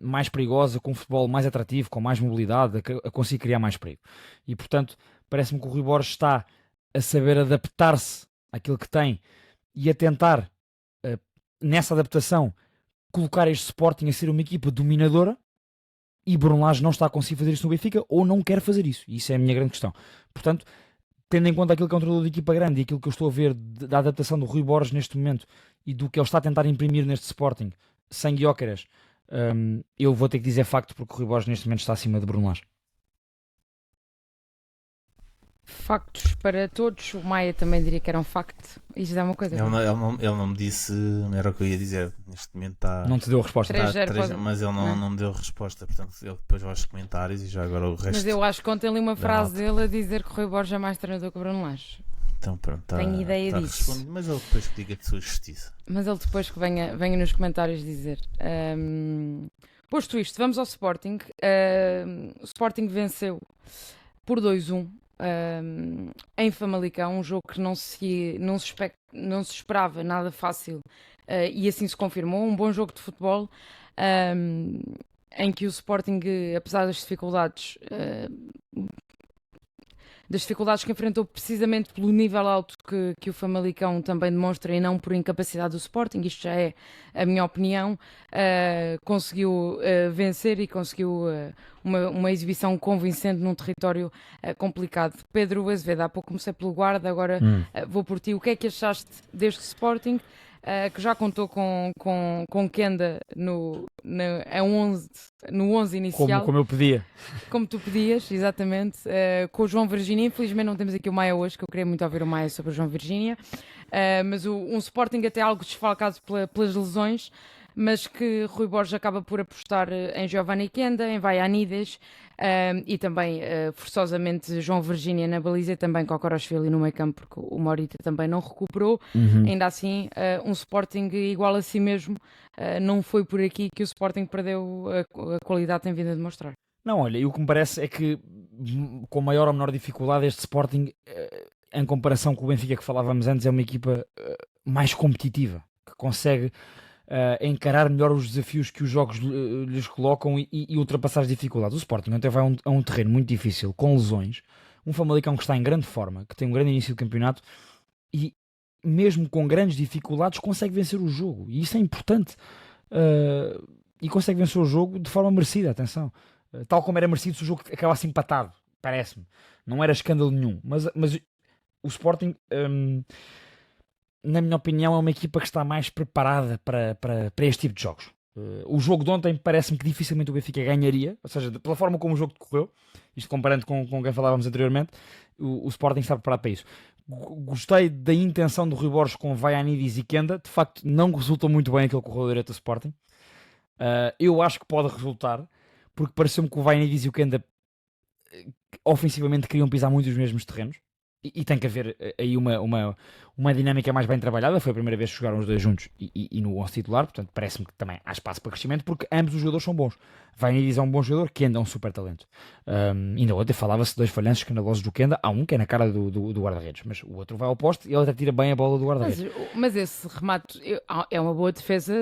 S8: mais perigosa, com um futebol mais atrativo, com mais mobilidade, a conseguir criar mais perigo. E portanto, parece-me que o Rui Borges está a saber adaptar-se àquilo que tem e a tentar, nessa adaptação, colocar este Sporting a ser uma equipa dominadora, e Bruno Lage não está a conseguir fazer isso no Benfica ou não quer fazer isso. E isso é a minha grande questão. Portanto, tendo em conta aquilo que é um treinador de equipa grande e aquilo que eu estou a ver da adaptação do Rui Borges neste momento e do que ele está a tentar imprimir neste Sporting, sem Gyökeres, eu vou ter que dizer facto, porque o Rui Borges neste momento está acima de Bruno Lage.
S6: Factos para todos. O Maia também diria que era um facto. Isto é uma coisa.
S9: Ele não me disse, era o que eu ia dizer. Neste momento está.
S8: Não te deu a resposta.
S6: 3-0 pode...
S9: Mas ele não me deu a resposta. Portanto, ele depois vai aos comentários e já agora o resto.
S6: Mas eu acho que ontem li uma frase dele a dizer que o Rui Borges é mais treinador que o Bruno Lage.
S9: Então pronto,
S6: tenho ideia disso.
S9: Mas ele depois que diga de sua justiça.
S6: Mas ele depois que venha nos comentários dizer. Posto isto, vamos ao Sporting. O Sporting venceu por 2-1. Em Famalicão, um jogo que não se esperava nada fácil, e assim se confirmou. Um bom jogo de futebol, em que o Sporting, apesar das dificuldades que enfrentou precisamente pelo nível alto que o Famalicão também demonstra e não por incapacidade do Sporting, isto já é a minha opinião, conseguiu vencer e conseguiu uma exibição convincente num território complicado. Pedro Azevedo, há pouco comecei pelo Guarda, agora vou por ti. O que é que achaste deste Sporting, que já contou com Kenda no 11 inicial?
S8: Como eu pedia.
S6: Como tu pedias, exatamente. Com o João Virgínia. Infelizmente não temos aqui o Maia hoje, que eu queria muito ouvir o Maia sobre o João Virgínia. Mas um Sporting até algo desfalcado pelas lesões, mas que Rui Borges acaba por apostar em Giovanni Kenda, em Vaianides, e também, forçosamente, João Virgínia na baliza, e também Kokorashvili no meio campo, porque o Morita também não recuperou. Ainda assim, um Sporting igual a si mesmo, não foi por aqui que o Sporting perdeu a qualidade que tem vindo a demonstrar.
S8: Não, olha, e o que me parece é que, com maior ou menor dificuldade, este Sporting, em comparação com o Benfica que falávamos antes, é uma equipa mais competitiva, que consegue encarar melhor os desafios que os jogos lhes colocam e ultrapassar as dificuldades. O Sporting até vai a um terreno muito difícil, com lesões, um Famalicão que está em grande forma, que tem um grande início de campeonato e mesmo com grandes dificuldades consegue vencer o jogo, e isso é importante, e consegue vencer o jogo de forma merecida, atenção, tal como era merecido se o jogo acabasse empatado, parece-me, não era escândalo nenhum, mas o Sporting, na minha opinião, é uma equipa que está mais preparada para este tipo de jogos. O jogo de ontem parece-me que dificilmente o Benfica ganharia, ou seja, pela forma como o jogo decorreu, isto comparando com quem falávamos anteriormente, o Sporting está preparado para isso. Gostei da intenção do Rui Borges com Vaianides e Kenda, de facto não resultou muito bem aquele corredor direito do Sporting. Eu acho que pode resultar, porque pareceu-me que o Vaianides e o Kenda ofensivamente queriam pisar muito os mesmos terrenos, e tem que haver aí uma dinâmica mais bem trabalhada. Foi a primeira vez que jogaram os dois juntos e no 11 titular, portanto parece-me que também há espaço para crescimento, porque ambos os jogadores são bons. Vainidis é um bom jogador, Kenda é um super talento. Ainda ontem falava-se de 2 falhanços escandalosos do Kenda. Há um que é na cara do guarda-redes, mas o outro vai ao poste e ele até tira bem a bola do guarda-redes.
S6: Mas esse remate é uma boa defesa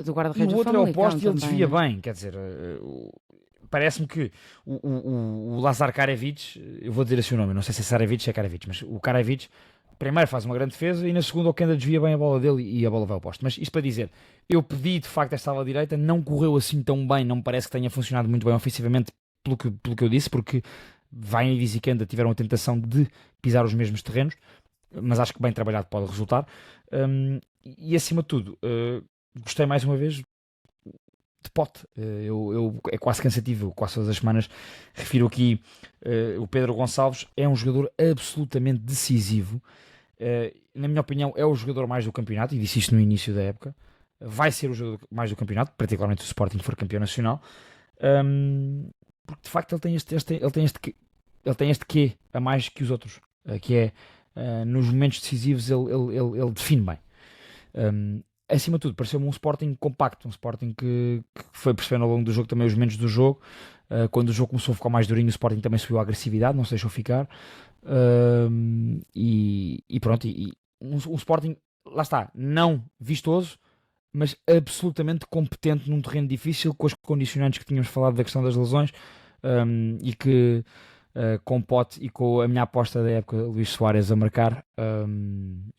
S6: do
S8: E
S6: guarda-redes
S8: o
S6: do
S8: outro é ao
S6: Famalicão
S8: poste e ele
S6: também,
S8: desvia
S6: não é?
S8: bem, quer dizer, parece-me que o Lazar Karevich, eu vou dizer assim o nome, não sei se é Sarevich ou é Karevich, mas o Karevich primeiro faz uma grande defesa e na segunda o Kenda desvia bem a bola dele e a bola vai ao poste. Mas isto para dizer, eu pedi de facto esta ala direita, não correu assim tão bem, não me parece que tenha funcionado muito bem ofensivamente pelo que eu disse, porque Vainidis e Kenda tiveram a tentação de pisar os mesmos terrenos, mas acho que bem trabalhado pode resultar. E acima de tudo, gostei mais uma vez de Pote. É quase cansativo, eu quase todas as semanas refiro aqui o Pedro Gonçalves, é um jogador absolutamente decisivo. Na minha opinião é o jogador mais do campeonato, e disse isto no início da época, vai ser o jogador mais do campeonato, particularmente se o Sporting for campeão nacional, porque de facto ele tem este quê a mais que os outros, que é nos momentos decisivos ele define bem. Acima de tudo, pareceu-me um Sporting compacto, um Sporting que foi percebendo ao longo do jogo também os momentos do jogo. Quando o jogo começou a ficar mais durinho, o Sporting também subiu a agressividade, não se deixou ficar. E pronto, um Sporting, lá está, não vistoso, mas absolutamente competente num terreno difícil, com os condicionantes que tínhamos falado da questão das lesões, e que com o Pote e com a minha aposta da época, Luís Soares a marcar,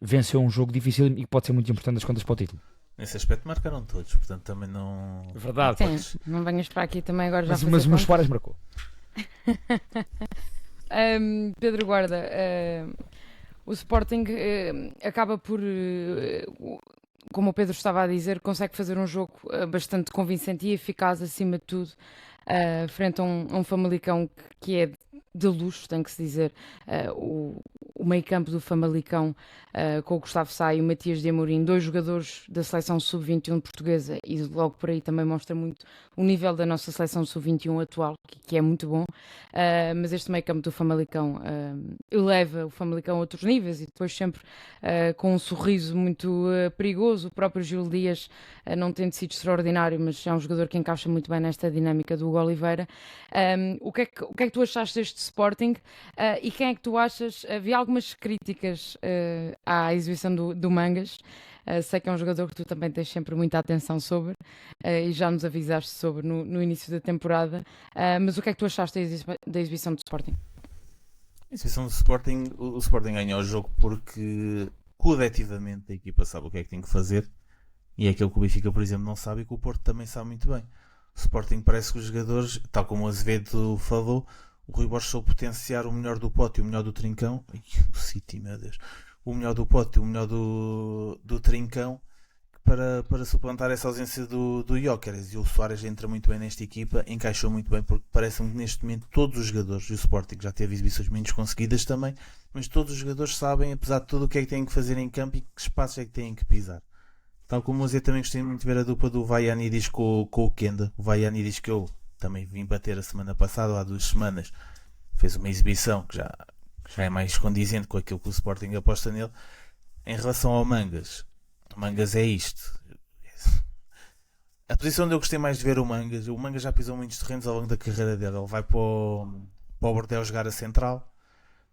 S8: venceu um jogo difícil e que pode ser muito importante das contas para o título.
S9: Nesse aspecto marcaram todos, portanto também não...
S8: Verdade.
S6: Sim, não venhas para aqui também agora já
S8: Mas o Soares marcou.
S6: Pedro Guarda, o Sporting acaba por, como o Pedro estava a dizer, consegue fazer um jogo bastante convincente e eficaz acima de tudo, frente a um Famalicão que é de luxo, tem que se dizer. O meio campo do Famalicão, com o Gustavo Sá e o Matias de Amorim, 2 jogadores da seleção sub-21 portuguesa, e logo por aí também mostra muito o nível da nossa seleção sub-21 atual, que é muito bom. Mas este meio campo do Famalicão eleva o Famalicão a outros níveis, e depois sempre com um sorriso muito perigoso. O próprio Gil Dias, não tendo sido extraordinário, mas é um jogador que encaixa muito bem nesta dinâmica do Hugo Oliveira. O que é que tu achaste deste Sporting, e quem é que tu achas? Havia algumas críticas à exibição do Mangas. Sei que é um jogador que tu também tens sempre muita atenção sobre, e já nos avisaste sobre no início da temporada, mas o que é que tu achaste da exibição do Sporting?
S9: A exibição do Sporting, o Sporting ganhou o jogo porque coletivamente a equipa sabe o que é que tem que fazer, e é aquilo que o Benfica, por exemplo, não sabe e que o Porto também sabe muito bem. O Sporting parece que os jogadores, tal como o Azevedo falou, o Rui Borges soube potenciar o melhor do Pote e o melhor do Trincão. Ai, o City, meu Deus. O melhor do Pote e o melhor do Trincão para suplantar essa ausência do Gyökeres. E o Soares entra muito bem nesta equipa, encaixou muito bem, porque parece-me que neste momento todos os jogadores, e o Sporting já teve exibições menos conseguidas também, mas todos os jogadores sabem, apesar de tudo, o que é que têm que fazer em campo e que espaços é que têm que pisar. Tal como eu também gostei muito de ver a dupla do Vainidis com o Kenda. O Vainidis, que eu também vim bater a semana passada, há 2 semanas, fez uma exibição que já é mais condizente com aquilo que o Sporting aposta nele. Em relação ao Mangas, o Mangas é isto. A posição onde eu gostei mais de ver o Mangas já pisou muitos terrenos ao longo da carreira dele. Ele vai para o Bordeaux jogar a central,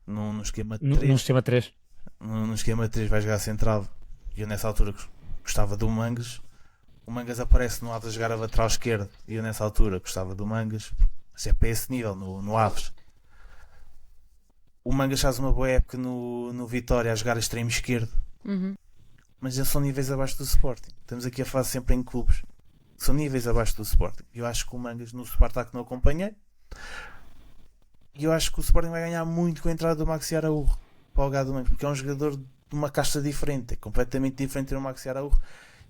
S9: num esquema 3.
S8: Num esquema 3.
S9: No esquema 3 vai jogar a central. E eu nessa altura gostava do Mangas. O Mangas aparece no Aves a jogar a lateral esquerda, e eu nessa altura gostava do Mangas. Mas é para esse nível no Aves. O Mangas faz uma boa época no Vitória a jogar a extremo esquerdo. Mas já são níveis abaixo do Sporting. Estamos aqui a falar sempre em clubes que são níveis abaixo do Sporting. Eu acho que o Mangas no Spartak não acompanhei, e eu acho que o Sporting vai ganhar muito com a entrada do Maxi Araújo para o lugar do Mangas, porque é um jogador de uma casta diferente. É completamente diferente ter o Maxi Araújo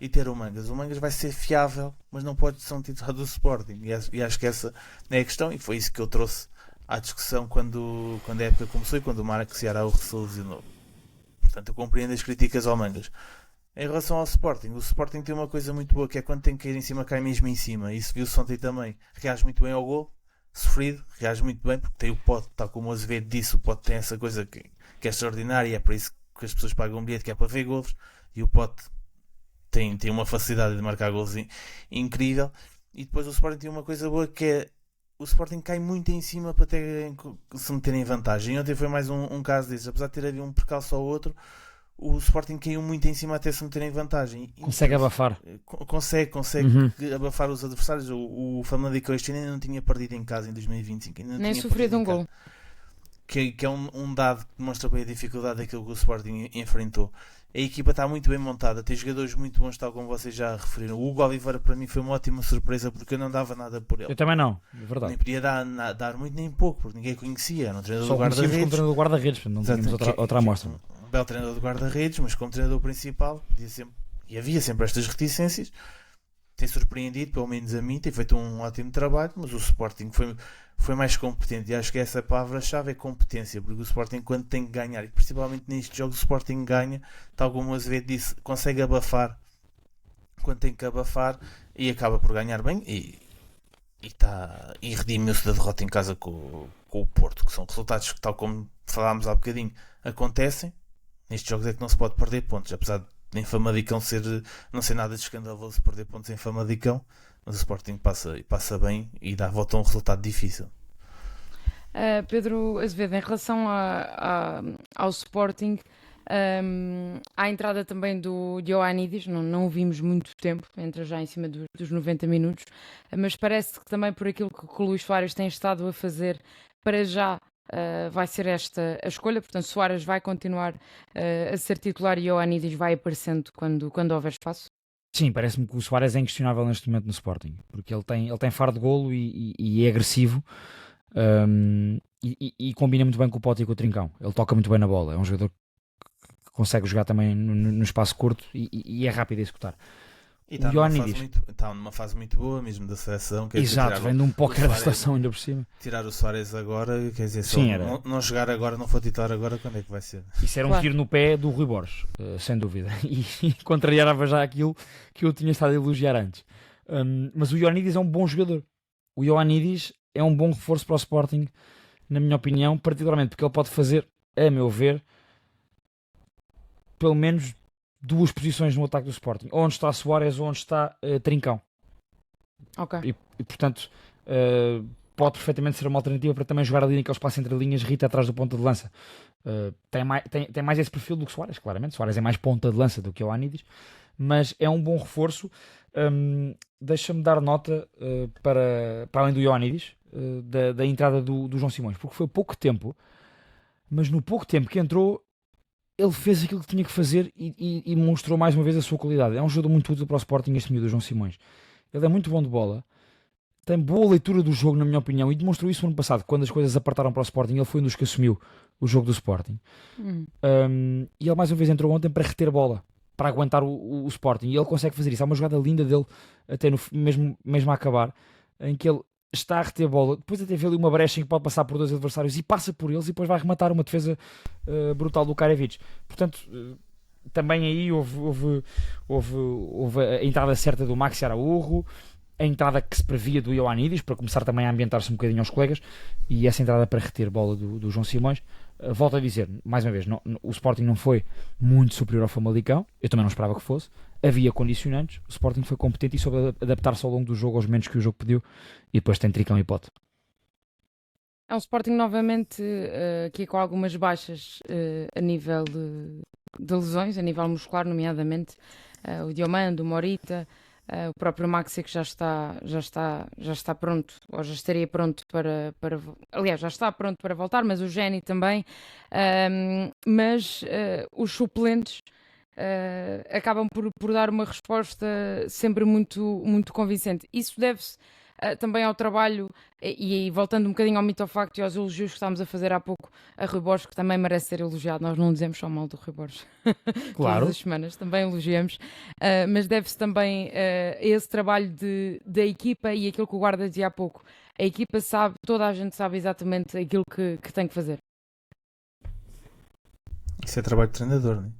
S9: e ter o Mangas. O Mangas vai ser fiável, mas não pode ser um titular do Sporting, e acho que essa é a questão, e foi isso que eu trouxe à discussão quando a época começou e quando o Maxi Araújo se lesionou. Portanto, eu compreendo as críticas ao Mangas. Em relação ao Sporting, o Sporting tem uma coisa muito boa, que é quando tem que cair em cima, cai mesmo em cima. Isso viu-se ontem também. Reage muito bem ao gol, sofrido, reage muito bem, porque tem o Pote, tal como o Azevedo disse, o Pote tem essa coisa que é extraordinária, e é para isso que as pessoas pagam um bilhete, que é para ver golos, e o Pote tem uma facilidade de marcar golos incrível. E depois o Sporting tem uma coisa boa, que é o Sporting cai muito em cima para se meterem em vantagem. E ontem foi mais um caso desses, apesar de ter havido um percalço ou outro, o Sporting caiu muito em cima até se meter em vantagem.
S8: Consegue abafar.
S9: Consegue abafar os adversários. O Famalicão este ano ainda não tinha perdido em casa em 2025. Ainda não
S6: Nem
S9: tinha
S6: sofrido um
S9: perdido em
S6: gol.
S9: casa. Que é um dado que demonstra bem a dificuldade daquilo que o Sporting enfrentou. A equipa está muito bem montada, tem jogadores muito bons, tal como vocês já referiram. O Hugo Oliveira para mim foi uma ótima surpresa, porque eu não dava nada por ele.
S8: Eu também não, é verdade.
S9: Nem podia dar muito nem pouco, porque ninguém conhecia. Era um treinador
S8: Só
S9: do
S8: conhecíamos como
S9: guarda-redes.
S8: treinador do guarda-redes, não tínhamos outra amostra.
S9: Um belo treinador do guarda-redes, mas como treinador principal, e havia sempre estas reticências. Tem surpreendido, pelo menos a mim, tem feito um ótimo trabalho, mas o Sporting foi mais competente, e acho que essa palavra-chave é competência, porque o Sporting, quando tem que ganhar, e principalmente nestes jogos, o Sporting ganha, tal como o Azevedo disse, consegue abafar quando tem que abafar, e acaba por ganhar bem, e redimiu-se da derrota em casa com o Porto, que são resultados que, tal como falámos há bocadinho, acontecem. Nestes jogos é que não se pode perder pontos, apesar de em Famalicão não ser nada de escandaloso perder pontos em Famalicão, mas o Sporting passa bem e dá a volta a um resultado difícil.
S6: Pedro Azevedo, em relação ao Sporting, à entrada também do Ioannidis, não o vimos muito tempo, entra já em cima dos 90 minutos, mas parece que também por aquilo que o Luís Soares tem estado a fazer, para já vai ser esta a escolha. Portanto, Soares vai continuar a ser titular e Ioannidis vai aparecendo quando houver espaço.
S8: Sim, parece-me que o Soares é inquestionável neste momento no Sporting, porque ele tem faro de golo e é agressivo, e combina muito bem com o Pote e com o Trincão. Ele toca muito bem na bola, é um jogador que consegue jogar também no espaço curto e é rápido a executar.
S9: E está numa fase muito boa mesmo da seleção.
S8: Exato, vem de um póquer da seleção ainda por cima.
S9: Tirar o Soares agora, quer dizer,
S8: sim,
S9: não jogar agora, não for titular agora, quando é que vai ser?
S8: Isso era um tiro no pé do Rui Borges, sem dúvida, e contrariava já aquilo que eu tinha estado a elogiar antes. Mas o Ioannidis é um bom jogador. O Ioannidis é um bom reforço para o Sporting, na minha opinião, particularmente porque ele pode fazer, a meu ver, pelo menos duas posições no ataque do Sporting, onde está Soares ou onde está Trincão.
S6: Ok.
S8: E portanto pode perfeitamente ser uma alternativa para também jogar ali naquele espaço entre linhas, Rita atrás do ponta de lança. Tem mais esse perfil do que Soares, claramente. Soares é mais ponta de lança do que o Ioannidis, mas é um bom reforço. Deixa-me dar nota para além do Ioannidis, da entrada do João Simões, porque foi pouco tempo, mas no pouco tempo que entrou ele fez aquilo que tinha que fazer e mostrou mais uma vez a sua qualidade. É um jogador muito útil para o Sporting, este miúdo, João Simões. Ele é muito bom de bola, tem boa leitura do jogo, na minha opinião, e demonstrou isso no ano passado, quando as coisas apertaram para o Sporting. Ele foi um dos que assumiu o jogo do Sporting. E ele mais uma vez entrou ontem para reter bola, para aguentar o Sporting, e ele consegue fazer isso. Há uma jogada linda dele, até mesmo a acabar, em que ele está a reter bola, depois até vê ali uma brecha em que pode passar por dois adversários e passa por eles, e depois vai rematar uma defesa brutal do Karevic. Portanto, também aí houve a entrada certa do Maxi Araújo, a entrada que se previa do Ioannidis, para começar também a ambientar-se um bocadinho aos colegas, e essa entrada para reter bola do João Simões. Volto a dizer, mais uma vez, o Sporting não foi muito superior ao Famalicão, eu também não esperava que fosse, havia condicionantes, o Sporting foi competente e soube adaptar-se ao longo do jogo aos momentos que o jogo pediu, e depois tem Trincão e Pote.
S6: É um Sporting novamente aqui com algumas baixas a nível de lesões, a nível muscular, nomeadamente o Diomando, o Morita, o próprio Maxi, que já está pronto, ou já estaria pronto para aliás, já está pronto para voltar, mas o Géni também, mas os suplentes acabam por dar uma resposta sempre muito, muito convincente. Isso deve-se também ao trabalho, e voltando um bocadinho ao mitofacto e aos elogios que estávamos a fazer há pouco a Rui Borges, que também merece ser elogiado. Nós não dizemos só mal do Rui Borges.
S8: Claro.
S6: Todas as semanas também elogiamos, mas deve-se também a esse trabalho da equipa, e aquilo que o Guarda dizia há pouco. A equipa sabe, toda a gente sabe exatamente aquilo que tem que fazer.
S9: Isso é trabalho de treinador, não é?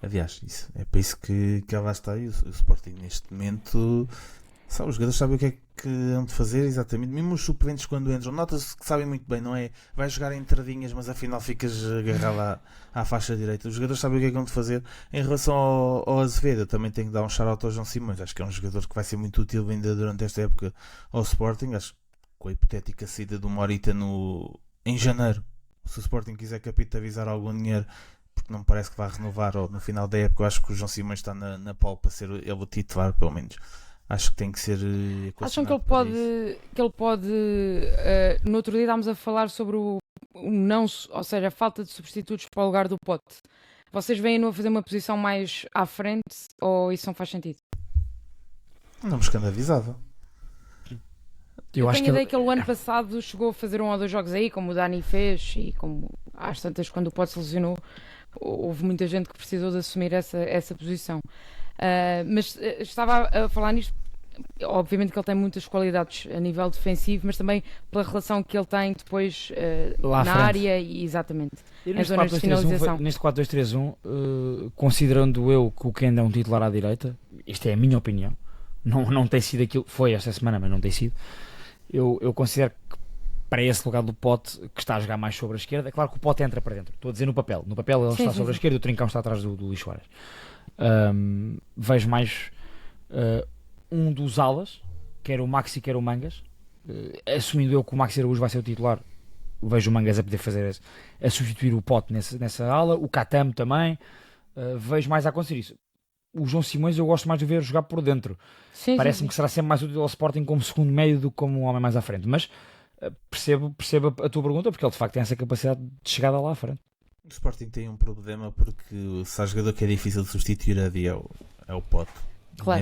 S9: Aliás, é para isso que ela está aí. O Sporting neste momento Os jogadores sabem o que é que hão de fazer, exatamente. Mesmo os suplentes, quando entram, nota-se que sabem muito bem, não é? Vai jogar em entradinhas, mas afinal ficas agarrado à faixa direita. Os jogadores sabem o que é que hão de fazer. Em relação ao Azevedo, eu também tenho que dar um shout-out ao João Simões. Acho que é um jogador que vai ser muito útil ainda durante esta época ao Sporting. Acho que com a hipotética saída do Morita em janeiro, se o Sporting quiser capitalizar algum dinheiro, porque não me parece que vai renovar, ou no final da época, eu acho que o João Simões está na pole para ser ele o titular, pelo menos. Acho que tem que ser
S6: Acham que ele pode no outro dia estávamos a falar sobre o não, ou seja, a falta de substitutos para o lugar do Pote. Vocês veem-no a fazer uma posição mais à frente ou isso não faz sentido?
S9: Não me escandalizava.
S6: Eu tenho a ideia que ele o ano passado chegou a fazer 1 ou 2 jogos aí, como o Dani fez, e como às tantas, quando o Pote se lesionou, houve muita gente que precisou de assumir essa posição. Mas estava a falar nisto, obviamente que ele tem muitas qualidades a nível defensivo, mas também pela relação que ele tem depois na área e exatamente em zonas de finalização.
S8: Neste 4-2-3-1, considerando eu que o Kenda é um titular à direita, isto é a minha opinião, não tem sido aquilo, foi esta semana, mas não tem sido. Eu considero que para esse lugar do Pote, que está a jogar mais sobre a esquerda, é claro que o Pote entra para dentro. Estou a dizer no papel ele está sobre a esquerda e o Trincão está atrás do Luís Soares. Vejo mais um dos alas, quer o Maxi, quer o Mangas. Assumindo eu que o Maxi Araújo vai ser o titular, vejo o Mangas a poder fazer a substituir o Pote nessa ala. O Catam também, vejo mais a acontecer isso. O João Simões eu gosto mais de ver jogar por dentro. Parece-me que será sempre mais útil ao Sporting como segundo médio do que como um homem mais à frente, mas percebo a tua pergunta, porque ele de facto tem essa capacidade de chegada lá à frente.
S9: O Sporting tem um problema, porque se há jogador que é difícil de substituir a dia é o Pote.
S6: Claro.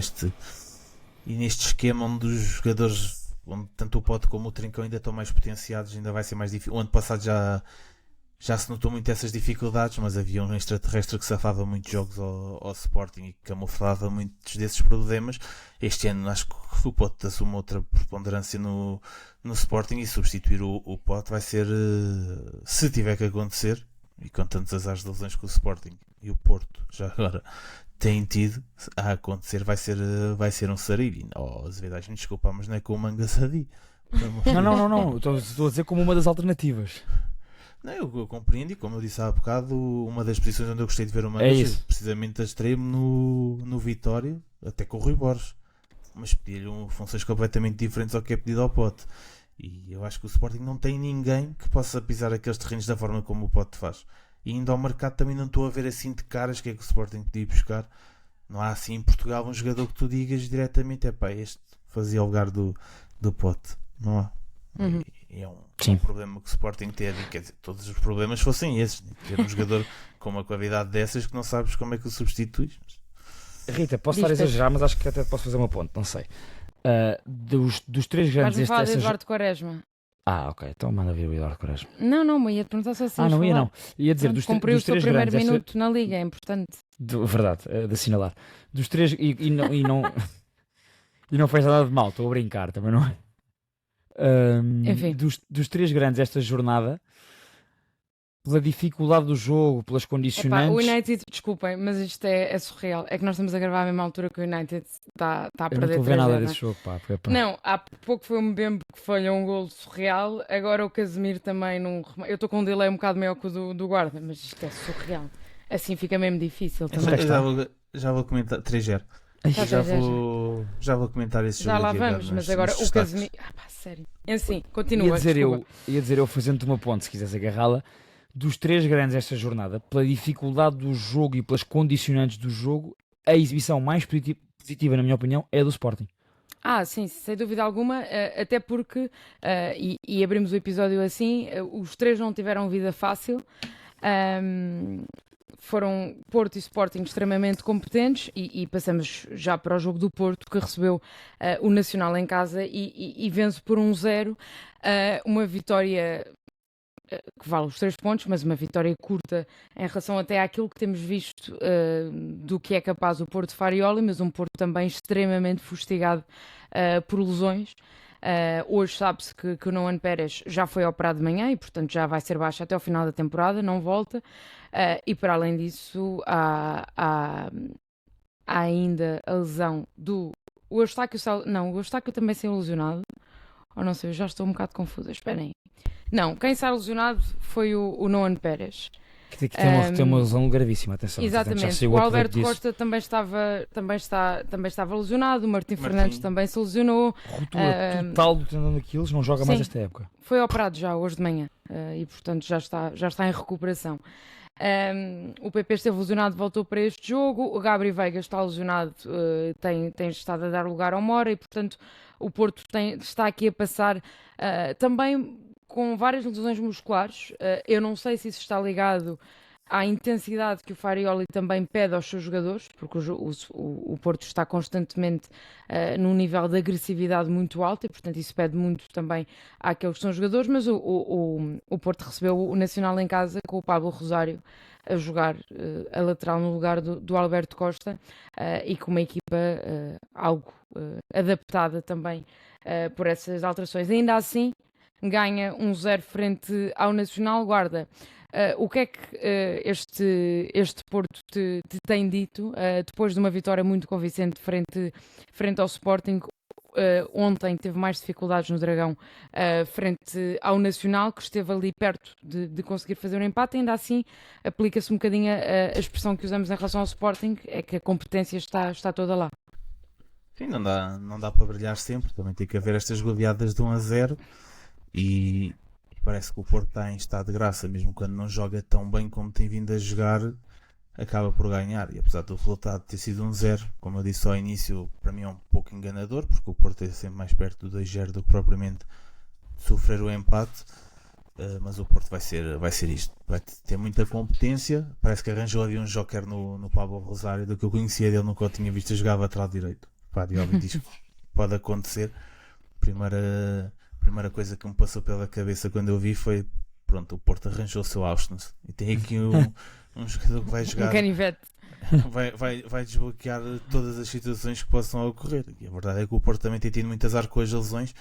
S9: Neste esquema onde os jogadores, onde tanto o Pote como o Trincão ainda estão mais potenciados, ainda vai ser mais difícil. O ano passado já se notou muito essas dificuldades, mas havia um extraterrestre que safava muitos jogos ao Sporting e que camuflava muitos desses problemas. Este ano acho que o Pote assume outra preponderância no Sporting, e substituir o Pote vai ser, se tiver que acontecer, e com tantos azares de lesões que o Sporting e o Porto já agora têm tido a acontecer, vai ser um sarilho. Azevedo, me desculpa, mas não é com o Manga Sadi.
S8: Não. Estou a dizer como uma das alternativas.
S9: Não, eu compreendo, e como eu disse há bocado, uma das posições onde eu gostei de ver o Mangas precisamente a extremo no Vitória, até com o Rui Borges, mas pedia-lhe funções completamente diferentes ao que é pedido ao Pote, e eu acho que o Sporting não tem ninguém que possa pisar aqueles terrenos da forma como o Pote faz. E indo ao mercado também não estou a ver assim de caras que é que o Sporting podia buscar. Não há assim em Portugal um jogador que tu digas diretamente, este fazia o lugar do Pote, não há. É um problema que o Sporting teve, quer dizer, todos os problemas fossem esses, ter um jogador com uma qualidade dessas que não sabes como é que o substituis.
S8: Rita, posso estar a exagerar, mas acho que até posso fazer uma ponte, não sei. Dos três grandes...
S6: Vais-me falar de Eduardo Quaresma.
S8: Ok, então manda vir o Eduardo Quaresma.
S6: Não, mas ia te perguntar se assim
S8: não ia não. Ia dizer, dos
S6: cumpriu
S8: dos
S6: o seu
S8: três
S6: primeiro
S8: grandes...
S6: minuto na Liga, é importante.
S8: Verdade, de assinalar. Dos três... E não... e não fez nada de mal, estou a brincar, também não é?
S6: Enfim.
S8: Dos três grandes esta jornada, pela dificuldade do jogo, pelas condicionantes...
S6: O United, desculpem, mas isto é surreal. É que nós estamos a gravar à mesma altura que o United está a perder.
S8: Eu não estou a ver nada desse jogo, pá.
S6: Não, há pouco foi um Mbembe que falhou um golo surreal, agora o Casemiro também não... Eu estou com um delay um bocado maior que o do guarda, mas isto é surreal. Assim fica mesmo difícil também.
S9: Já vou comentar 3-0. Já vou comentar esse jogo.
S6: Já lá vamos, mas agora o Casemiro... sério. Assim, continua.
S8: Ia dizer eu fazendo-te uma ponte, se quiseres agarrá-la, dos três grandes esta jornada, pela dificuldade do jogo e pelas condicionantes do jogo, a exibição mais positiva, na minha opinião, é do Sporting.
S6: Sim, sem dúvida alguma, até porque, e abrimos o episódio assim, os três não tiveram vida fácil. Foram Porto e Sporting extremamente competentes e passamos já para o jogo do Porto, que recebeu o Nacional em casa e vence por 1-0, uma vitória que vale os 3 pontos, mas uma vitória curta em relação até àquilo que temos visto do que é capaz o Porto Farioli, mas um Porto também extremamente fustigado por lesões. Hoje sabe-se que o Noan Pérez já foi operado de manhã e portanto já vai ser baixo até ao final da temporada, não volta, e para além disso há ainda a lesão do o Eustáquio, não, o Eustáquio também saiu lesionado. Ou não sei, eu já estou um bocado confusa, esperem. Não, quem saiu lesionado foi o Noan Pérez.
S8: Que tem uma lesão gravíssima, atenção.
S6: Exatamente, o Alberto Costa também estava lesionado, o Martim Fernandes também se lesionou.
S8: Ruptura total do tendão daqueles, não joga mais esta época.
S6: Foi operado já hoje de manhã e portanto já está em recuperação. O PP esteve lesionado, voltou para este jogo. O Gabri Veiga está lesionado, tem estado a dar lugar ao Mora e portanto o Porto está aqui a passar também com várias lesões musculares. Eu não sei se isso está ligado à intensidade que o Farioli também pede aos seus jogadores, porque o Porto está constantemente num nível de agressividade muito alto e, portanto, isso pede muito também àqueles que são jogadores, mas o Porto recebeu o Nacional em casa com o Pablo Rosário a jogar a lateral no lugar do Alberto Costa e com uma equipa algo adaptada também por essas alterações. Ainda assim, ganha 1-0 frente ao Nacional. Guarda, o que é que este Porto te tem dito depois de uma vitória muito convincente frente ao Sporting? Ontem teve mais dificuldades no Dragão frente ao Nacional, que esteve ali perto de conseguir fazer um empate. Ainda assim, aplica-se um bocadinho a expressão que usamos em relação ao Sporting, é que a competência está toda lá.
S9: Sim, não dá para brilhar sempre, também tem que haver estas goleadas de 1-0 e parece que o Porto está em estado de graça, mesmo quando não joga tão bem como tem vindo a jogar, acaba por ganhar. E apesar do resultado ter sido 1-0, como eu disse ao início, para mim é um pouco enganador, porque o Porto é sempre mais perto do 2-0 do que propriamente sofrer o empate. Mas o Porto vai ser isto, vai ter muita competência. Parece que arranjou ali um joker no Pablo Rosário, do que eu conhecia dele, nunca o tinha visto a jogar lateral direito. Farioli diz que pode acontecer. Primeira coisa que me passou pela cabeça quando eu vi foi: pronto, o Porto arranjou o seu Auschwitz e tem aqui um jogador que vai jogar,
S6: um canivete,
S9: vai desbloquear todas as situações que possam ocorrer. E a verdade é que o Porto também tem tido muito azar com as lesões.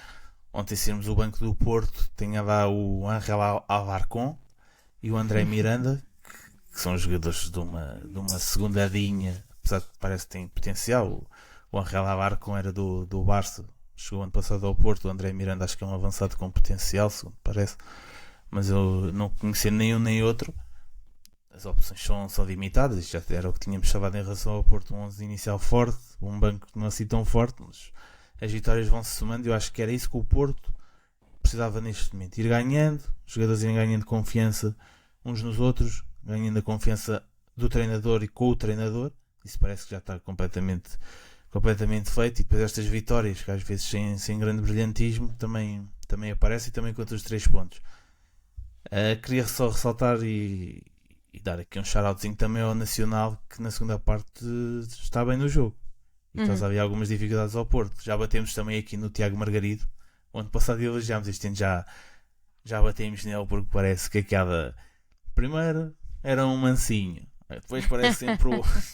S9: Ontem saímos o banco do Porto, tinha lá o Ángel Alarcón e o André Miranda, que são jogadores de uma segunda linha, apesar de que parece que têm potencial. O Ángel Alarcón era do Barça, chegou ano passado ao Porto. O André Miranda acho que é um avançado com potencial, segundo parece, mas eu não conhecia nenhum nem outro. As opções são limitadas, já era o que tínhamos falado em relação ao Porto, um 11 inicial forte, um banco não assim tão forte, mas as vitórias vão-se somando. Eu acho que era isso que o Porto precisava neste momento, ir ganhando, os jogadores irem ganhando confiança uns nos outros, ganhando a confiança do treinador e com o treinador. Isso parece que já está completamente feito, e depois estas vitórias, que às vezes sem grande brilhantismo, também aparecem, e também contra os 3 pontos. Queria só ressaltar e dar aqui um shout-outzinho também ao Nacional, que na segunda parte está bem no jogo. E então havia algumas dificuldades ao Porto. Já batemos também aqui no Tiago Margarido. O ano passado elogiámos, este ano já batemos nele, porque parece que aquela primeira era um mansinho, depois parece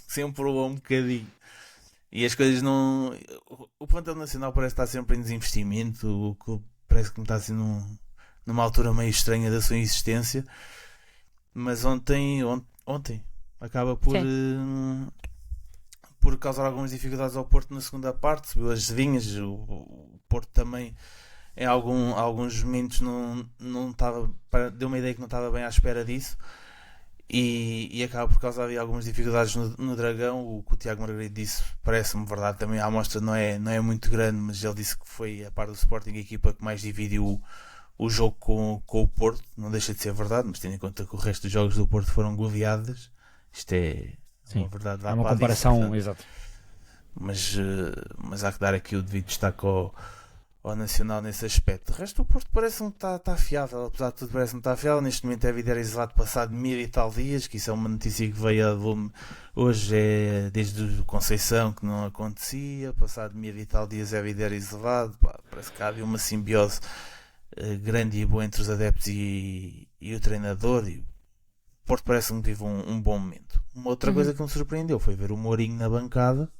S9: sempre um bocadinho. E as coisas não... O plantel nacional parece estar sempre em desinvestimento, o que parece que está assim numa altura meio estranha da sua existência. Mas ontem acaba por causar algumas dificuldades ao Porto na segunda parte. Subiu as linhas, o Porto também em alguns momentos não estava, deu uma ideia que não estava bem à espera disso. E acaba por causar ali algumas dificuldades no Dragão. O que o Tiago Margarido disse parece-me verdade também. A amostra não é muito grande, mas ele disse que foi, a par do Sporting, a equipa que mais dividiu o jogo com o Porto. Não deixa de ser verdade, mas tendo em conta que o resto dos jogos do Porto foram goleadas, isto é uma verdade.
S8: É uma comparação,
S9: disso,
S8: exato.
S9: Mas há que dar aqui o devido destaque ao Nacional nesse aspecto. De resto, o Porto parece-me que está afiável, apesar de tudo parece-me que está afiável. Neste momento é Vitória isolado passado 1000 e tal dias, que isso é uma notícia que veio a volume. Hoje é desde o Conceição, que não acontecia, passado 1000 e tal dias é Vitória isolado. Parece que há uma simbiose grande e boa entre os adeptos e o treinador, e o Porto parece-me que vive um bom momento. Uma outra coisa que me surpreendeu foi ver o Mourinho na bancada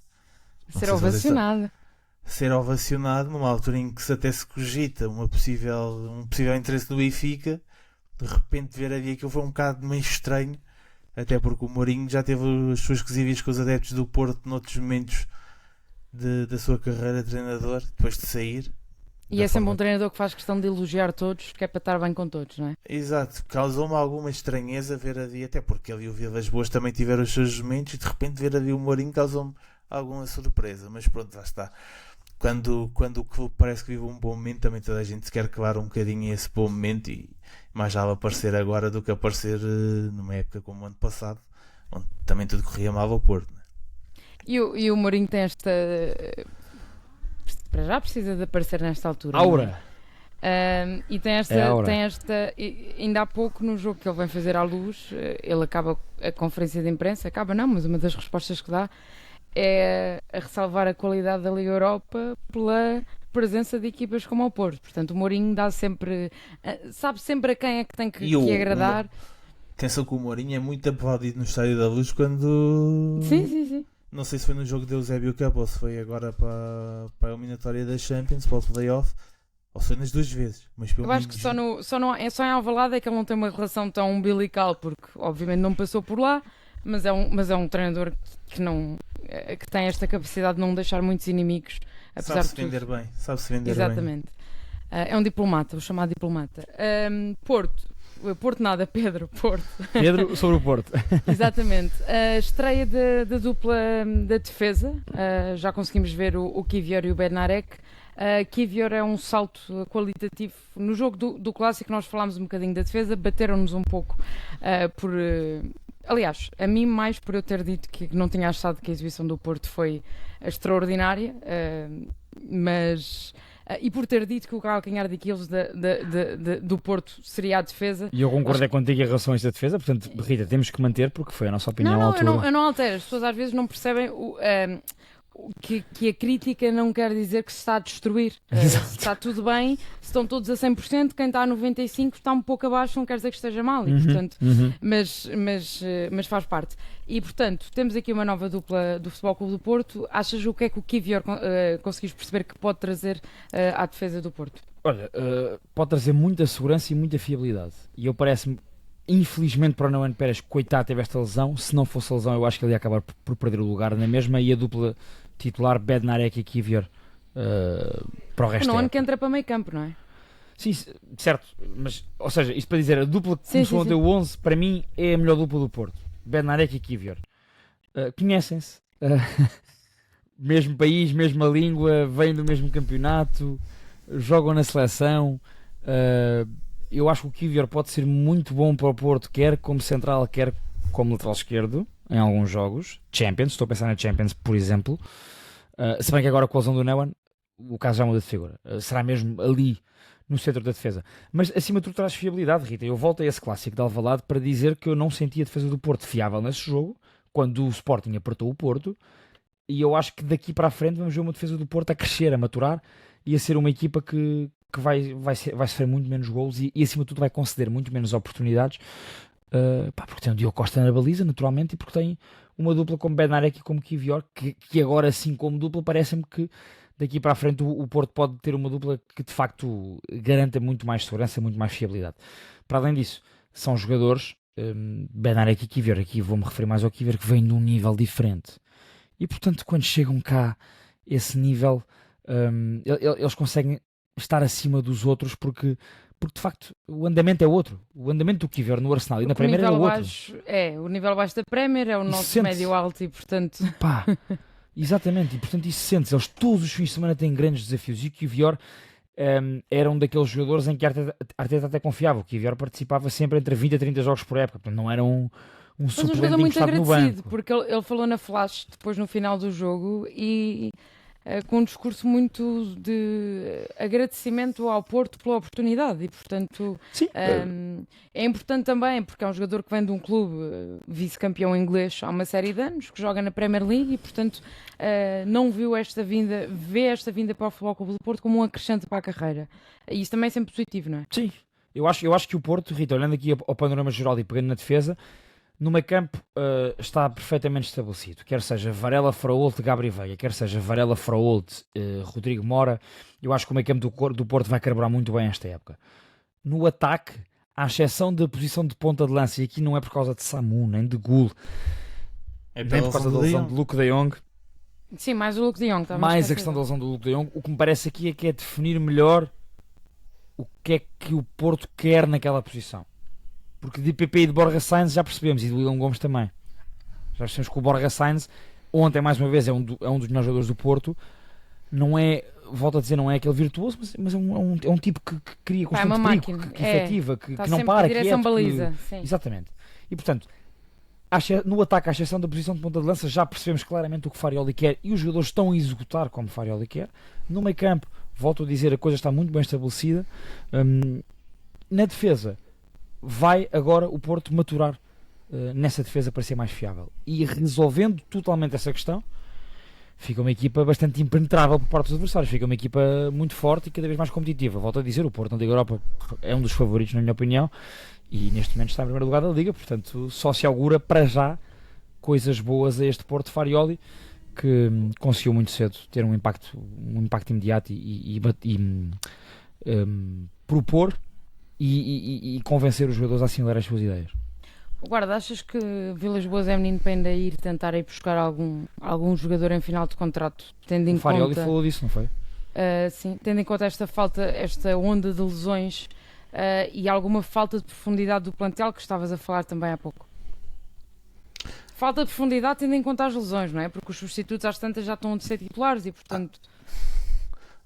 S9: ser ovacionado numa altura em que até se cogita um possível interesse do Benfica. De repente ver ali aquilo foi um bocado meio estranho, até porque o Mourinho já teve as suas quesíveis com os adeptos do Porto noutros momentos da sua carreira de treinador, depois de sair.
S6: E é sempre um treinador que faz questão de elogiar todos, que é para estar bem com todos, não é?
S9: Exato, causou-me alguma estranheza ver ali, até porque ele e o Vilas Boas também tiveram os seus momentos, e de repente ver ali o Mourinho causou-me alguma surpresa, mas pronto, lá está. Quando o clube parece que vive um bom momento, também toda a gente se quer clavar um bocadinho esse bom momento, e mais vale aparecer agora do que aparecer numa época como o ano passado, onde também tudo corria mal ao Porto, né?
S6: E o Mourinho tem esta... Para já precisa de aparecer nesta altura.
S8: Aura!
S6: E tem esta, ainda há pouco no jogo que ele vem fazer à luz, ele acaba a conferência de imprensa, mas uma das respostas que dá é a ressalvar a qualidade da Liga Europa pela presença de equipas como o Porto. Portanto, o Mourinho dá sempre, sabe sempre a quem é que tem que agradar.
S9: Atenção que o Mourinho é muito aplaudido no Estádio da Luz quando...
S6: Sim.
S9: Não sei se foi no jogo de Eusébio Cup ou se foi agora para a eliminatória da Champions, para o playoff, ou se foi nas duas vezes. Mas
S6: eu acho que só em Alvalade é que ele não tem uma relação tão umbilical, porque obviamente não passou por lá, mas é um treinador que tem esta capacidade de não deixar muitos inimigos, apesar de tudo.
S9: Sabe-se vender bem.
S6: Exatamente. É um diplomata, o chamado diplomata. Porto nada, Pedro
S8: sobre o Porto.
S6: Exatamente. A estreia da dupla da defesa, já conseguimos ver o Kivior e o Bednarek. Kivior é um salto qualitativo. No jogo do Clássico nós falámos um bocadinho da defesa, bateram-nos um pouco aliás, a mim mais por eu ter dito que não tinha achado que a exibição do Porto foi extraordinária, mas... e por ter dito que o calcanhar de Aquiles do Porto seria a defesa.
S8: E eu concordei contigo em relação a esta defesa, portanto, Rita, temos que manter porque foi a nossa opinião à altura.
S6: Eu não altero. As pessoas às vezes não percebem que a crítica não quer dizer que se está a destruir. Se está tudo bem, se estão todos a 100%, quem está a 95% está um pouco abaixo, não quer dizer que esteja mal. E, portanto, mas faz parte. E, portanto, temos aqui uma nova dupla do Futebol Clube do Porto. Achas o que é que o Kivior conseguis perceber que pode trazer à defesa do Porto?
S8: Olha, pode trazer muita segurança e muita fiabilidade. E eu parece-me, infelizmente para o Noan Pérez, coitado, teve esta lesão. Se não fosse a lesão, eu acho que ele ia acabar por perder o lugar na mesma. E a dupla titular Bednarek e Kivior para o resto.
S6: Não, que entra para meio campo, não é?
S8: Sim, certo, mas, ou seja, isto para dizer, a dupla que começou ontem o 11, para mim é a melhor dupla do Porto. Bednarek e Kivior conhecem-se, mesmo país, mesma língua, vêm do mesmo campeonato, jogam na seleção. Eu acho que o Kivior pode ser muito bom para o Porto, quer como central, quer como lateral esquerdo, em alguns jogos. Champions, estou a pensar na Champions, por exemplo. Se bem que agora com a lesão do Neumann, o caso já muda de figura. Será mesmo ali no centro da defesa. Mas acima de tudo traz fiabilidade, Rita. Eu volto a esse clássico de Alvalade para dizer que eu não senti a defesa do Porto fiável nesse jogo, quando o Sporting apertou o Porto, e eu acho que daqui para a frente vamos ver uma defesa do Porto a crescer, a maturar, e a ser uma equipa que vai sofrer muito menos golos e acima de tudo vai conceder muito menos oportunidades, porque tem o Diogo Costa na baliza, naturalmente, e porque tem uma dupla como Bednarek e como Kivior, que agora sim como dupla parece-me que daqui para a frente o Porto pode ter uma dupla que de facto garanta muito mais segurança, muito mais fiabilidade. Para além disso, são jogadores, Bednarek e Kivior, aqui vou-me referir mais ao Kivior, que vêm de um nível diferente. E portanto, quando chegam cá, esse nível, eles conseguem estar acima dos outros porque de facto o andamento é outro. O andamento do Kivior no Arsenal e na Premier é outro.
S6: O nível baixo da Premier é o nosso médio alto e portanto...
S8: Exatamente, e portanto isso sente-se. Eles todos os fins de semana têm grandes desafios e o Kivior era um daqueles jogadores em que Arteta até confiava. O Kivior participava sempre entre 20 a 30 jogos por época, portanto não era um suplente encostado no banco.
S6: Porque ele falou na Flash depois no final do jogo e com um discurso muito de agradecimento ao Porto pela oportunidade e portanto é importante também porque é um jogador que vem de um clube vice-campeão inglês há uma série de anos, que joga na Premier League e portanto não vê esta vinda para o Futebol Clube do Porto como um acrescente para a carreira, e isso também é sempre positivo, não é?
S8: Sim, eu acho que o Porto, Rita, olhando aqui ao panorama geral e pegando na defesa, no meio campo está perfeitamente estabelecido, quer seja Varela, Fraolt, Gabri Veiga, quer seja Varela, Fraolt, Rodrigo Mora. Eu acho que o meio campo do Porto vai carburar muito bem esta época. No ataque, à exceção da posição de ponta de lança, e aqui não é por causa de Samu, nem de Gul, nem por causa da lesão de Luke de Jong,
S6: Sim, mais o Luke de Jong.
S8: Mais a questão da lesão do Luke de Jong. O que me parece aqui é que é definir melhor o que é que o Porto quer naquela posição. Porque de PP e de Borja Sainz já percebemos, e do William Gomes também. Já percebemos que o Borja Sainz, ontem mais uma vez, é um dos melhores jogadores do Porto. Não é, volto a dizer, não é aquele virtuoso, mas é um tipo que cria constante perigo, que efetiva, que não para, que é
S6: baliza. Sim.
S8: Exatamente. E portanto, no ataque, à exceção da posição de ponta de lança, já percebemos claramente o que Farioli quer e os jogadores estão a executar como Farioli quer. No meio campo, volto a dizer, a coisa está muito bem estabelecida. Na defesa, vai agora o Porto maturar nessa defesa para ser mais fiável. E resolvendo totalmente essa questão, fica uma equipa bastante impenetrável por parte dos adversários. Fica uma equipa muito forte e cada vez mais competitiva. Volto a dizer, o Porto na Liga Europa é um dos favoritos, na minha opinião, e neste momento está em primeiro lugar da Liga. Portanto, só se augura para já coisas boas a este Porto Farioli, que conseguiu muito cedo ter um impacto imediato e propor e convencer os jogadores a assimilar as suas ideias.
S6: Guarda, achas que Vilas Boas é menino para ainda ir tentar ir buscar algum jogador em final de contrato? Tendo em
S8: o Farioli
S6: conta,
S8: falou disso, não foi?
S6: Sim, tendo em conta esta onda de lesões e alguma falta de profundidade do plantel que estavas a falar também há pouco. Falta de profundidade tendo em conta as lesões, não é? Porque os substitutos às tantas já estão a ser titulares e portanto...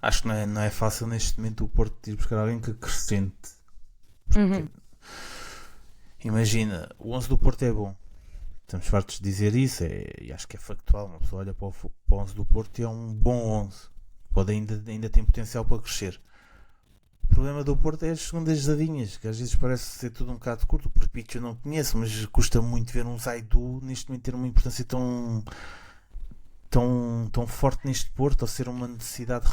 S9: Acho que não é fácil neste momento o Porto ir buscar alguém que acrescente. Porque, imagina, o 11 do Porto é bom. Estamos fartos de dizer isso e acho que é factual. Uma pessoa olha para o 11 do Porto e é um bom 11. Ainda tem potencial para crescer. O problema do Porto é as segundas jogadinhas, que às vezes parece ser tudo um bocado curto. O Perpich eu não conheço, mas custa muito ver um Zaidu neste momento ter uma importância tão forte neste Porto, ou ser uma necessidade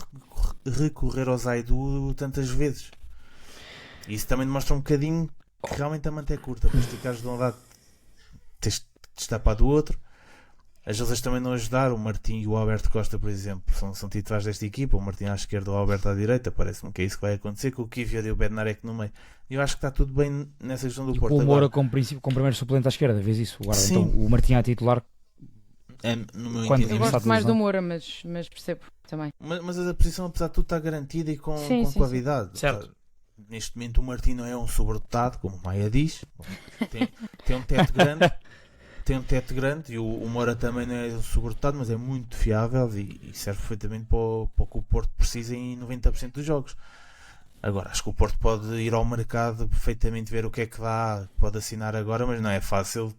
S9: de recorrer ao Zaidu tantas vezes. E isso também demonstra um bocadinho que realmente a manta é curta. Para esticares de um lado, tens de destapar do outro. As outras também não ajudar. O Martim e o Alberto Costa, por exemplo, são titulares desta equipa. O Martim à esquerda, o Alberto à direita. Parece-me que é isso que vai acontecer, com o Kivior e o Bednarek no meio. Eu acho que está tudo bem nessa questão do
S8: e
S9: Porto.
S8: Com o Moura como primeiro suplente à esquerda, vês isso? Agora, então, o Martim a titular.
S9: No meu
S6: Eu gosto mais do Moura, mas percebo também.
S9: Mas a posição, apesar de tudo, está garantida e com qualidade.
S8: Sim. Certo.
S9: Neste momento o Martim não é um sobredotado, como o Maia diz. Tem um teto grande. Tem um teto grande e o Moura também não é um sobredotado, mas é muito fiável e serve perfeitamente para o que o Porto precisa em 90% dos jogos. Agora, acho que o Porto pode ir ao mercado perfeitamente, ver o que é que dá, pode assinar agora, mas não é fácil.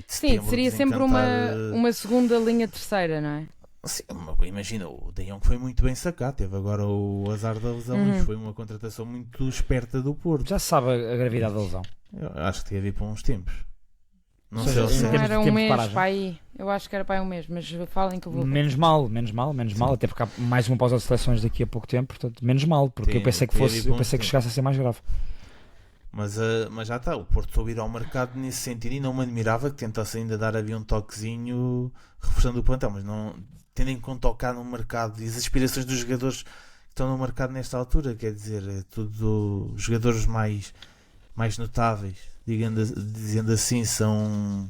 S6: Sim, seria sempre uma segunda linha terceira, não é?
S9: Sim, imagina, o De Jong foi muito bem sacado, teve agora o azar da lesão, mas foi uma contratação muito esperta do Porto.
S8: Já se sabe a gravidade da lesão.
S9: Eu acho que tinha a vir para uns tempos. Não
S6: sei se era um mês para aí. Eu acho que era para aí um mês, mas falem que eu vou.
S8: Menos mal, até porque há mais uma pausa de seleções daqui a pouco tempo, portanto, menos mal, porque eu pensei que chegasse a ser mais grave.
S9: Mas já está, o Porto soube ir ao mercado nesse sentido e não me admirava que tentasse ainda dar ali um toquezinho reforçando o plantel, mas não, tendo em conta o cá no mercado e as aspirações dos jogadores que estão no mercado nesta altura, quer dizer, é tudo jogadores mais notáveis, dizendo assim, são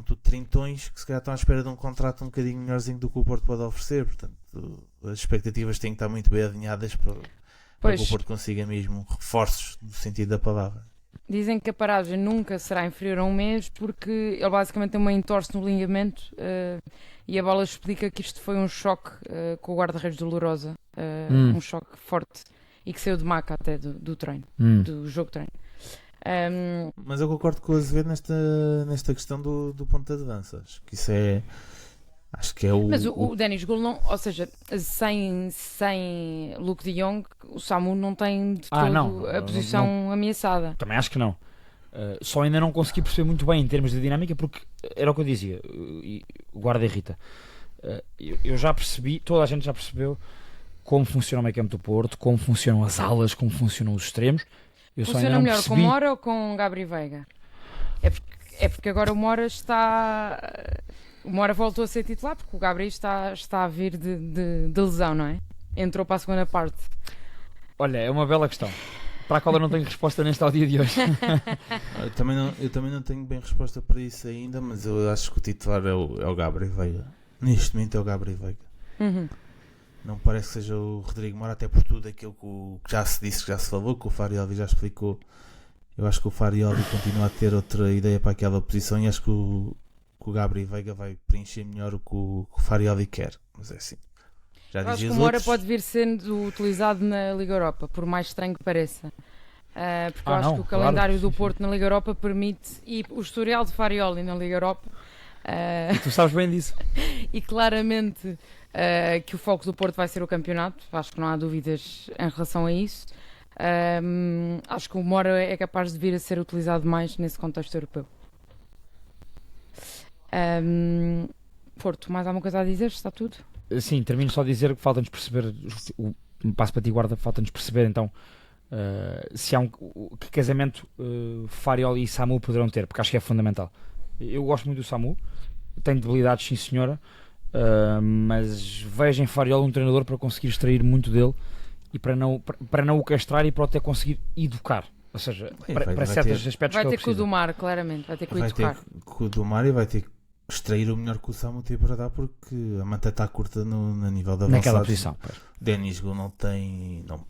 S9: tudo trintões que se calhar estão à espera de um contrato um bocadinho melhorzinho do que o Porto pode oferecer, portanto as expectativas têm que estar muito bem alinhadas para que o Porto consiga mesmo reforços no sentido da palavra.
S6: Dizem que a paragem nunca será inferior a um mês porque ele basicamente tem uma entorse no ligamento e a bola explica que isto foi um choque com o guarda-redes do Lourosa, um choque forte e que saiu de maca até do treino, do jogo de treino.
S9: Mas eu concordo com o Azevedo nesta questão do ponta de lança. Acho que é o...
S6: Mas o Denis Gol não, ou seja, sem Luke de Jong, o Samu não tem de todo a posição ameaçada.
S8: Também acho que não. Só ainda não consegui perceber muito bem em termos de dinâmica, porque era o que eu dizia, o guarda irrita. Eu já percebi, toda a gente já percebeu como funciona o meio campo do Porto, como funcionam as alas, como funcionam os extremos.
S6: Funciona melhor com Mora ou com Gabri Veiga? É porque agora o Mora voltou a ser titular porque o Gabri está a vir de lesão, não é? Entrou para a segunda parte.
S8: Olha, é uma bela questão para a qual eu não tenho resposta neste ao dia de hoje.
S9: Eu também não tenho bem resposta para isso ainda, mas eu acho que o titular é o Gabri Veiga. neste momento é o Gabriel Veiga. Não parece que seja o Rodrigo Moura, até por tudo aquilo que já se disse, que já se falou, que o Farioli já explicou. Eu acho que o Farioli continua a ter outra ideia para aquela posição e acho que o Gabriel Veiga vai preencher melhor o que o Farioli quer. Mas é assim. Já
S6: Eu acho
S9: dizia
S6: que
S9: os
S6: o Moura
S9: outros.
S6: pode vir sendo utilizado na Liga Europa, por mais estranho que pareça. Porque eu acho que o calendário do Porto na Liga Europa permite, e o historial de Farioli na Liga Europa,
S8: Tu sabes bem disso.
S6: e claramente que o foco do Porto vai ser o campeonato, acho que não há dúvidas em relação a isso. Acho que o Moura é capaz de vir a ser utilizado mais nesse contexto europeu. Porto, mais alguma coisa a dizer? Está tudo?
S8: Sim, termino só a dizer que falta-nos perceber, passo para ti, guarda, falta-nos perceber então se há que casamento Farioli e Samu poderão ter, porque acho que é fundamental. Eu gosto muito do Samu, tem debilidades, sim senhora, mas vejo em Farioli um treinador para conseguir extrair muito dele e para não o castrar e para o até conseguir educar, ou seja, para certos aspectos
S6: vai
S8: que ele
S6: ter que o
S8: precisa.
S6: domar, claramente, vai ter que o
S9: Vai
S6: educar.
S9: ter que o domar e vai ter que extrair o melhor que o Samu tem para dar, porque a manta está curta no nível da
S8: Naquela
S9: avançados.
S8: posição.
S9: Denis Gu não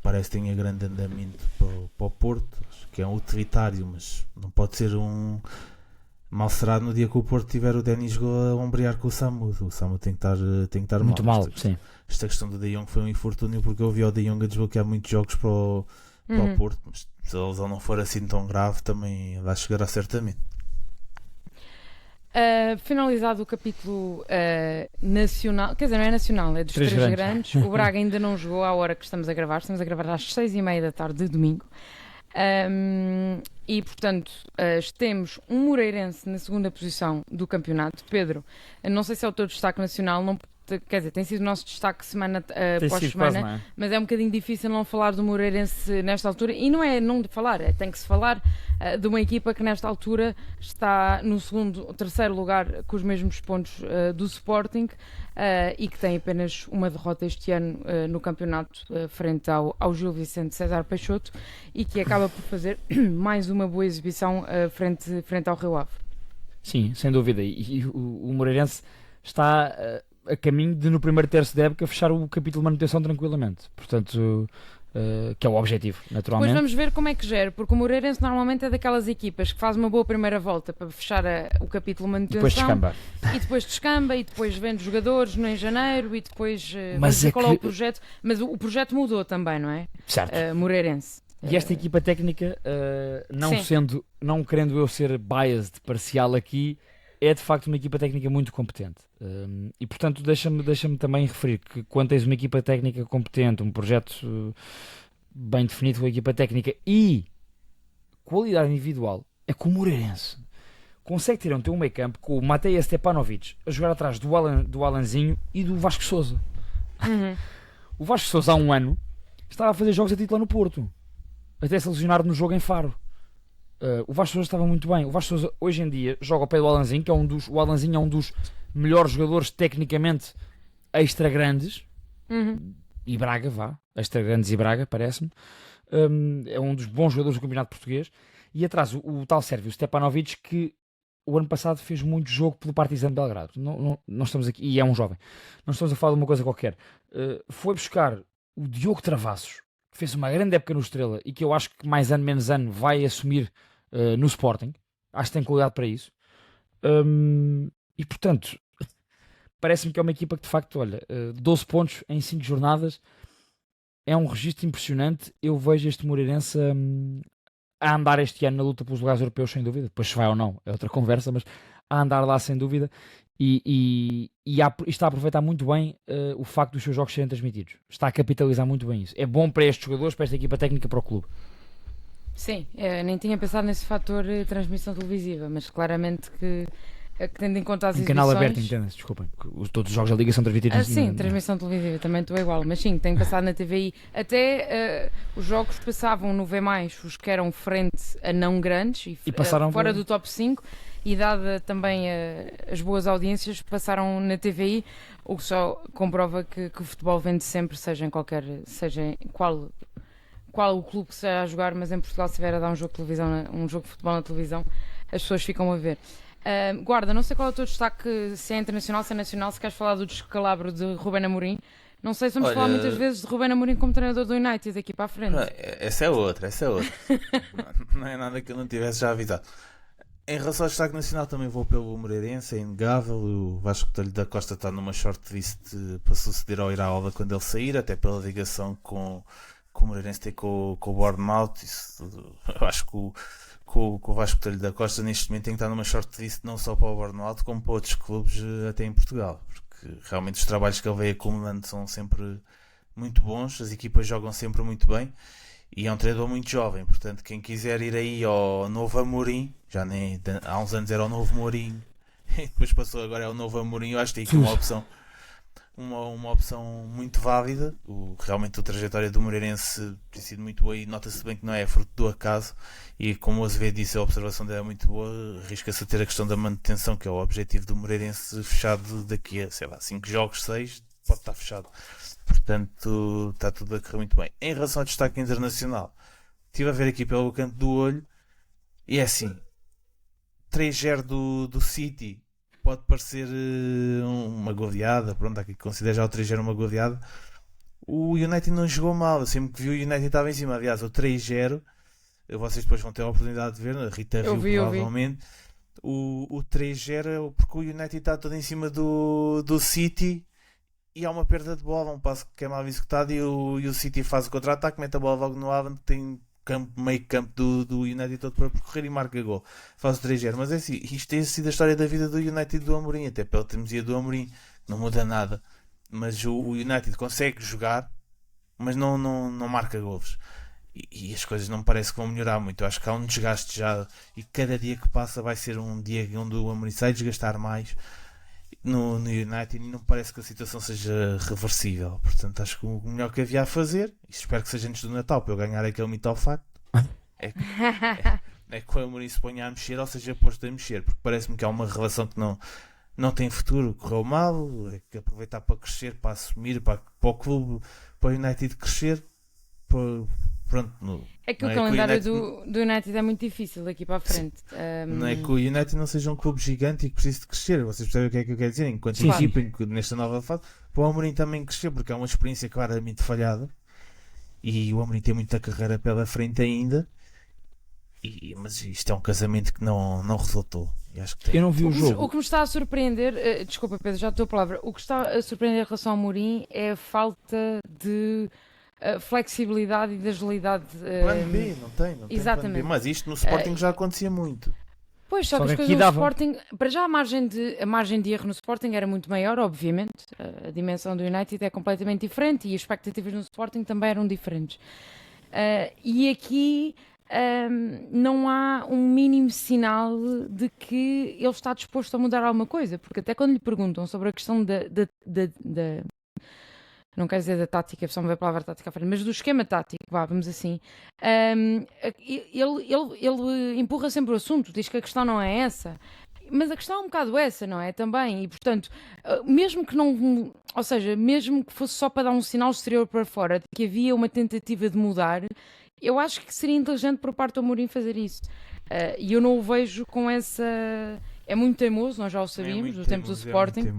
S9: parece que tenha grande andamento para o Porto. Acho que é um utilitário, mas não pode ser um mal será no dia que o Porto tiver o Denis Gu a ombrear com o Samu. O Samu tem que estar
S8: Muito mal, sim.
S9: Esta questão do De Jong foi um infortúnio, porque eu vi o De Jong a desbloquear muitos jogos para o Porto, mas se a lesão não for assim tão grave, também vai chegar certamente.
S6: Finalizado o capítulo nacional, quer dizer, não é nacional, é dos três grandes. O Braga ainda não jogou à hora que estamos a gravar às 6h30 da tarde de domingo. E portanto temos um Moreirense na segunda posição do campeonato. Pedro, não sei se é o teu destaque nacional, não, quer dizer, tem sido o nosso destaque semana após semana,
S8: quase,
S6: mas é um bocadinho difícil não falar do Moreirense nesta altura, e não é não de falar, tem que se falar de uma equipa que nesta altura está no terceiro lugar com os mesmos pontos do Sporting, e que tem apenas uma derrota este ano no campeonato frente ao Gil Vicente César Peixoto, e que acaba por fazer mais uma boa exibição frente ao Rio Ave.
S8: Sim, sem dúvida, e o Moreirense está a caminho de, no primeiro terço da época, fechar o capítulo de manutenção tranquilamente, portanto, que é o objetivo, naturalmente.
S6: Depois vamos ver como é que gera, porque o Moreirense normalmente é daquelas equipas que faz uma boa primeira volta para fechar o capítulo de manutenção,
S8: e
S6: depois descamba, e depois vende jogadores em janeiro, e depois
S8: mas
S6: qual é o projeto, mas o projeto mudou também, não é?
S8: Certo.
S6: Moreirense.
S8: E esta equipa técnica, não querendo eu ser biased, parcial aqui, é de facto uma equipa técnica muito competente. E portanto deixa-me também referir que quando tens uma equipa técnica competente, um projeto bem definido com a equipa técnica e qualidade individual, é que o Moreirense consegue ter um meio campo com o Matej Stepanovic a jogar atrás do Alanzinho e do Vasco Sousa. O Vasco Sousa há um ano estava a fazer jogos a titular no Porto, até se lesionar no jogo em Faro. O Vasco Sousa estava muito bem. O Vasco Sousa hoje em dia joga ao pé do Alanzinho, que é o Alanzinho é um dos melhores jogadores tecnicamente extra grandes, e Braga, extra grandes e Braga, parece-me. É um dos bons jogadores do campeonato português. E atrás o tal Sérvio Stepanovic, que o ano passado fez muito jogo pelo Partizan de Belgrado. Não estamos aqui, e é um jovem, não estamos a falar de uma coisa qualquer. Foi buscar o Diogo Travassos, que fez uma grande época no Estrela e que eu acho que mais ano menos ano vai assumir no Sporting. Acho que tem qualidade para isso. E portanto, parece-me que é uma equipa que de facto, 12 pontos em 5 jornadas é um registro impressionante. Eu vejo este Moreirense a andar este ano na luta pelos lugares europeus, sem dúvida. Depois se vai ou não é outra conversa, mas a andar lá sem dúvida, e está a aproveitar muito bem o facto dos seus jogos serem transmitidos. Está a capitalizar muito bem isso. É bom para estes jogadores, para esta equipa técnica, para o clube.
S6: Sim, nem tinha pensado nesse fator transmissão televisiva, mas claramente que tendo em conta as exibições...
S8: canal aberto, entende-se, desculpem. Todos os jogos da Liga são transmitidos.
S6: Sim, transmissão televisiva, também estou igual, mas sim, tenho passado na TVI. Até os jogos passavam no V+, os que eram frente a não grandes e passaram fora do top 5, e dada também as boas audiências, passaram na TVI, o que só comprova que o futebol vende sempre, seja em qual o clube que seja a jogar, mas em Portugal, se vier a dar um jogo de televisão, um jogo de futebol na televisão, as pessoas ficam a ver. Guarda, não sei qual é o teu destaque, se é internacional, se é nacional, se queres falar do descalabro de Ruben Amorim. Não sei se vamos falar muitas vezes de Ruben Amorim como treinador do United daqui para a frente.
S9: Essa é outra. Não é nada que eu não tivesse já avisado. Em relação ao destaque nacional, também vou pelo Moreirense, é inegável. O Vasco da Costa está numa shortlist para suceder ao Iraola quando ele sair, até pela ligação com o Moreirense tem com o Bournemouth. Eu acho que o Vasco da Costa neste momento tem que estar numa shortlist não só para o Bournemouth como para outros clubes até em Portugal, porque realmente os trabalhos que ele veio acumulando são sempre muito bons, as equipas jogam sempre muito bem e é um treinador muito jovem. Portanto, quem quiser ir aí ao novo Amorim, já nem há uns anos era o novo Mourinho e depois passou, agora é o novo Amorim, eu acho que tem aqui uma opção muito válida. Realmente a trajetória do Moreirense tem sido muito boa e nota-se bem que não é fruto do acaso, e como o Azevedo disse, a observação dela é muito boa. Arrisca-se a ter a questão da manutenção, que é o objetivo do Moreirense, fechado daqui a, sei lá, 5 jogos, 6, pode estar fechado. Portanto, está tudo a correr muito bem. Em relação ao destaque internacional, estive a ver aqui pelo canto do olho e é assim, 3-0 do City pode parecer uma goleada, pronto, há aqui que considera já o 3-0 uma goleada. O United não jogou mal, eu sempre que vi o United estava em cima. Aliás, o 3-0, vocês depois vão ter a oportunidade de ver, a Rita viu provavelmente. O 3-0 é porque o United está todo em cima do City e há uma perda de bola, um passo que é mal executado e o City faz o contra-ataque, mete a bola logo no Avante, que tem meio campo do United todo para percorrer e marca gol, faz o 3-0. Mas é assim, isto tem sido a história da vida do United do Amorim, até pela teimosia do Amorim, não muda nada, mas o United consegue jogar, mas não marca golos e as coisas não me parece que vão melhorar muito. Eu acho que há um desgaste já e cada dia que passa vai ser um dia onde o Amorim sai desgastar mais no United e não parece que a situação seja reversível. Portanto, acho que o melhor que havia a fazer, e espero que seja antes do Natal para eu ganhar aquele mito ao facto, é que o Amorim se ponha a mexer, ou seja, posto a mexer, porque parece-me que há uma relação que não tem futuro, correu mal, é que aproveitar para crescer, para assumir, para o clube, para o United crescer, pronto.
S6: É que o calendário do United é muito difícil daqui para a frente.
S9: Não é que o United não seja um clube gigante e que precise de crescer. Vocês percebem o que é que eu quero dizer? Enquanto equipa, nesta nova fase, para o Amorim também crescer, porque é uma experiência claramente falhada e o Amorim tem muita carreira pela frente ainda. Mas isto é um casamento que não resultou. E acho que
S8: eu não vi o jogo.
S6: O que me está a surpreender, desculpa Pedro, já estou a palavra. O que está a surpreender em relação ao Amorim é a falta de flexibilidade e de agilidade.
S9: Plano B, não tem
S6: exatamente.
S9: Plano B. Mas isto no Sporting já acontecia muito.
S6: Pois, só que as coisas no Sporting, para já a margem de erro no Sporting era muito maior, obviamente. A dimensão do United é completamente diferente e as expectativas no Sporting também eram diferentes. E aqui não há um mínimo sinal de que ele está disposto a mudar alguma coisa, porque até quando lhe perguntam sobre a questão da não quero dizer da tática, só me veio a palavra tática à frente, mas do esquema tático, vamos assim, ele empurra sempre o assunto, diz que a questão não é essa, mas a questão é um bocado essa, não é? Também, e portanto, mesmo que não, ou seja, mesmo que fosse só para dar um sinal exterior para fora de que havia uma tentativa de mudar, eu acho que seria inteligente por parte do Amorim fazer isso. E eu não o vejo com essa... É muito teimoso, nós já o sabíamos, do tempo do Sporting,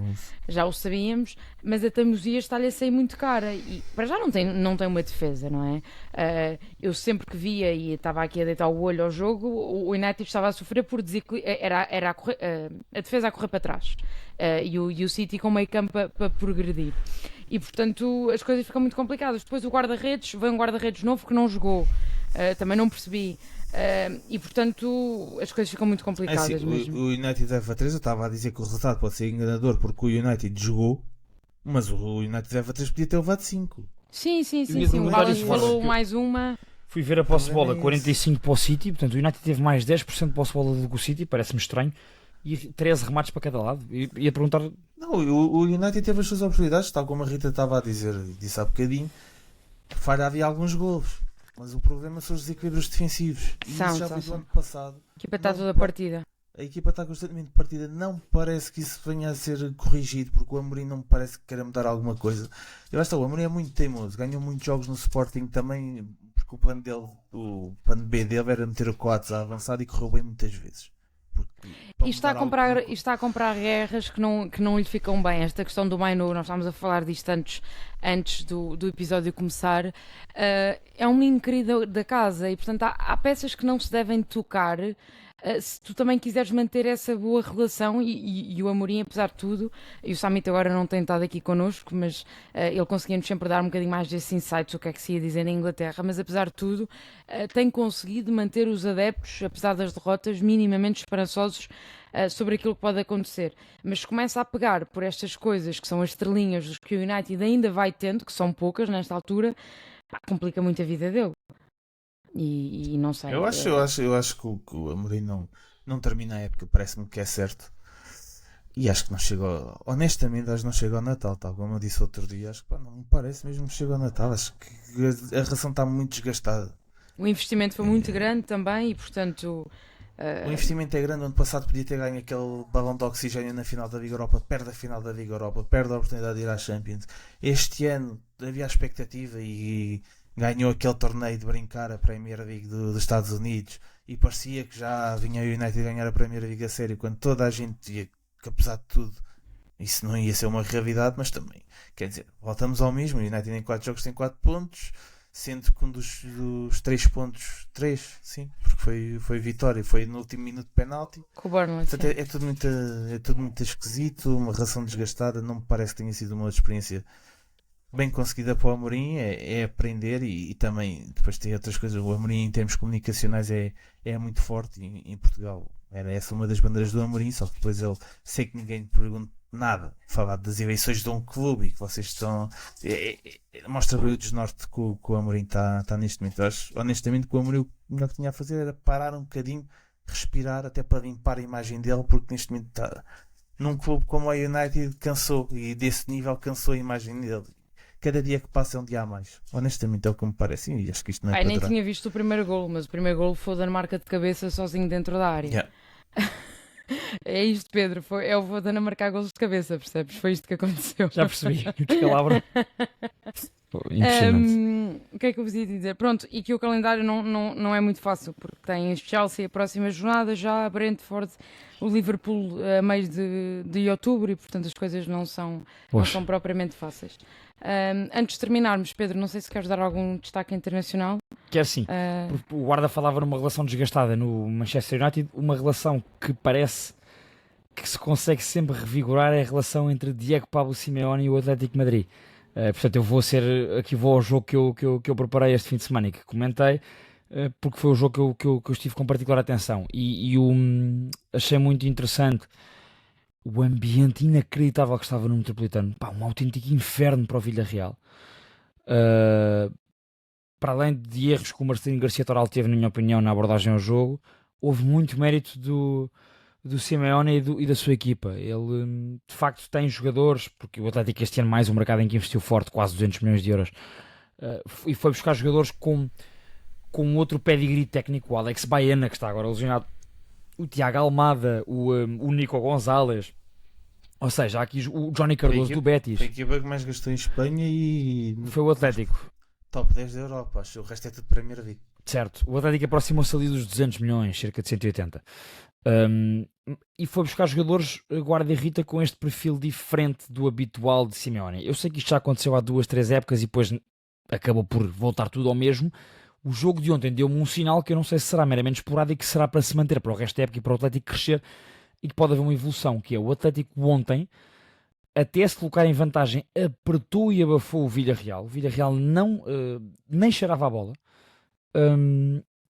S6: já o sabíamos, mas a teimosia está-lhe a sair muito cara e para já não tem uma defesa, não é? Eu sempre que via e estava aqui a deitar o olho ao jogo, o United estava a sofrer por era a defesa a correr para trás e o City com meio campo para progredir. E portanto as coisas ficam muito complicadas. Depois o guarda-redes, vem um guarda-redes novo que não jogou, também não percebi. E portanto as coisas ficam muito complicadas mesmo.
S9: O United leva 3, eu estava a dizer que o resultado pode ser enganador porque o United jogou, mas o United leva 3 podia ter levado 5.
S6: Sim, o Alan falou mais uma.
S8: Fui ver a posse de bola, 45 para o City, portanto o United teve mais 10% de posse de bola do que o City, parece-me estranho, e 13 remates para cada lado. Ia perguntar...
S9: Não, o United teve as suas oportunidades, tal como a Rita estava a dizer, disse há bocadinho, havia alguns golos. Mas o problema são os desequilíbrios defensivos. E isso já foi do ano passado.
S6: A equipa está toda partida.
S9: A equipa está constantemente partida. Não parece que isso venha a ser corrigido, porque o Amorim não me parece que queira mudar alguma coisa. Eu acho que o Amorim é muito teimoso. Ganhou muitos jogos no Sporting também, porque o plano B dele era meter o Coates a avançar e correu bem muitas vezes. para
S6: E está
S9: mudar algo.
S6: e está a comprar guerras que não lhe ficam bem. Esta questão do Mainu, nós estávamos a falar disto antes do episódio começar. É um menino querido da casa e, portanto, há peças que não se devem tocar. Se tu também quiseres manter essa boa relação e o Amorim, apesar de tudo, e o Samit agora não tem estado aqui connosco, mas ele conseguia-nos sempre dar um bocadinho mais desses insights, o que é que se ia dizer na Inglaterra, mas apesar de tudo, tem conseguido manter os adeptos, apesar das derrotas, minimamente esperançosos sobre aquilo que pode acontecer. Mas se começa a pegar por estas coisas que são as estrelinhas dos que o United ainda vai tendo, que são poucas nesta altura, complica muito a vida dele. E não sei.
S9: Eu acho que o Amorim não termina a época, parece-me que é certo. E acho que não chegou, honestamente, acho que não chegou ao Natal, tal como eu disse outro dia. Acho que pá, não me parece mesmo que chegou ao Natal. Acho que a relação está muito desgastada.
S6: O investimento foi muito grande também e, portanto.
S9: O investimento é grande. Ano passado podia ter ganho aquele balão de oxigênio na final da Liga Europa, perde a final da Liga Europa, perde a oportunidade de ir à Champions. Este ano havia a expectativa e ganhou aquele torneio de brincar, a Premier League dos Estados Unidos, e parecia que já vinha o United ganhar a Premier League a sério, quando toda a gente dizia que, apesar de tudo, isso não ia ser uma realidade. Mas também, quer dizer, voltamos ao mesmo. O United em 4 jogos tem 4 pontos, sendo que um dos 3 pontos, 3, sim, porque foi vitória, foi no último minuto de penalti.
S6: Com o Burnley,
S9: portanto, é tudo muito esquisito, uma relação desgastada. Não me parece que tenha sido uma experiência bem conseguida para o Amorim. É aprender e também depois tem outras coisas. O Amorim, em termos comunicacionais, é muito forte em Portugal. Era essa uma das bandeiras do Amorim, só que depois ele, sei que ninguém lhe pergunta nada, falar das eleições de um clube e que vocês estão. Mostra bem o desnorte que o Amorim está neste momento. Eu acho, honestamente, que o Amorim, o melhor que tinha a fazer era parar um bocadinho, respirar, até para limpar a imagem dele, porque neste momento está num clube como o United, cansou, e desse nível cansou a imagem dele. Cada dia que passa é um dia a mais. Honestamente é o que me parece, e acho que isto não é
S6: nem
S9: padrão.
S6: tinha visto o primeiro golo, mas o primeiro golo foi da marca de cabeça sozinho dentro da área.
S9: Yeah.
S6: É isto, Pedro, é o Foden a marcar golos de cabeça, percebes? Foi isto que aconteceu.
S8: Já percebi. Que calabro. Impressionante.
S6: O que é que eu vos ia dizer? Pronto, e que o calendário não é muito fácil, porque tem Chelsea a próxima jornada, já Brentford, o Liverpool a meio de outubro, e portanto as coisas não são propriamente fáceis. Antes de terminarmos, Pedro, não sei se queres dar algum destaque internacional.
S8: Que é assim, o Guarda falava numa relação desgastada no Manchester United, uma relação que parece que se consegue sempre revigorar é a relação entre Diego Pablo Simeone e o Atlético de Madrid. Portanto, eu vou ao jogo que eu preparei este fim de semana e que comentei, porque foi o jogo que eu estive com particular atenção e achei muito interessante o ambiente inacreditável que estava no Metropolitano. Pá, um autêntico inferno para o Villarreal. Para além de erros que o Marcelino Garcia Toral teve, na minha opinião, na abordagem ao jogo, houve muito mérito do Simeone e da sua equipa. Ele, de facto, tem jogadores, porque o Atlético este ano mais um mercado em que investiu forte, quase 200 milhões de euros, e foi buscar jogadores com outro pedigree técnico, o Alex Baena, que está agora lesionado, o Tiago Almada, o Nico Gonzalez, ou seja, há aqui o Johnny Cardoso do Betis.
S9: Foi a equipa que mais gastou em Espanha e
S8: foi o Atlético.
S9: Top 10 da Europa, acho. O resto é tudo Premier League.
S8: Certo, o Atlético aproximou-se ali dos 200 milhões, cerca de 180. E foi buscar jogadores guarda-rita com este perfil diferente do habitual de Simeone. Eu sei que isto já aconteceu há 2, 3 épocas e depois acabou por voltar tudo ao mesmo. O jogo de ontem deu-me um sinal que eu não sei se será meramente esporádico, que será para se manter para o resto da época e para o Atlético crescer, e que pode haver uma evolução, que é o Atlético ontem, até se colocar em vantagem, apertou e abafou o Villarreal. O Villarreal nem cheirava a bola.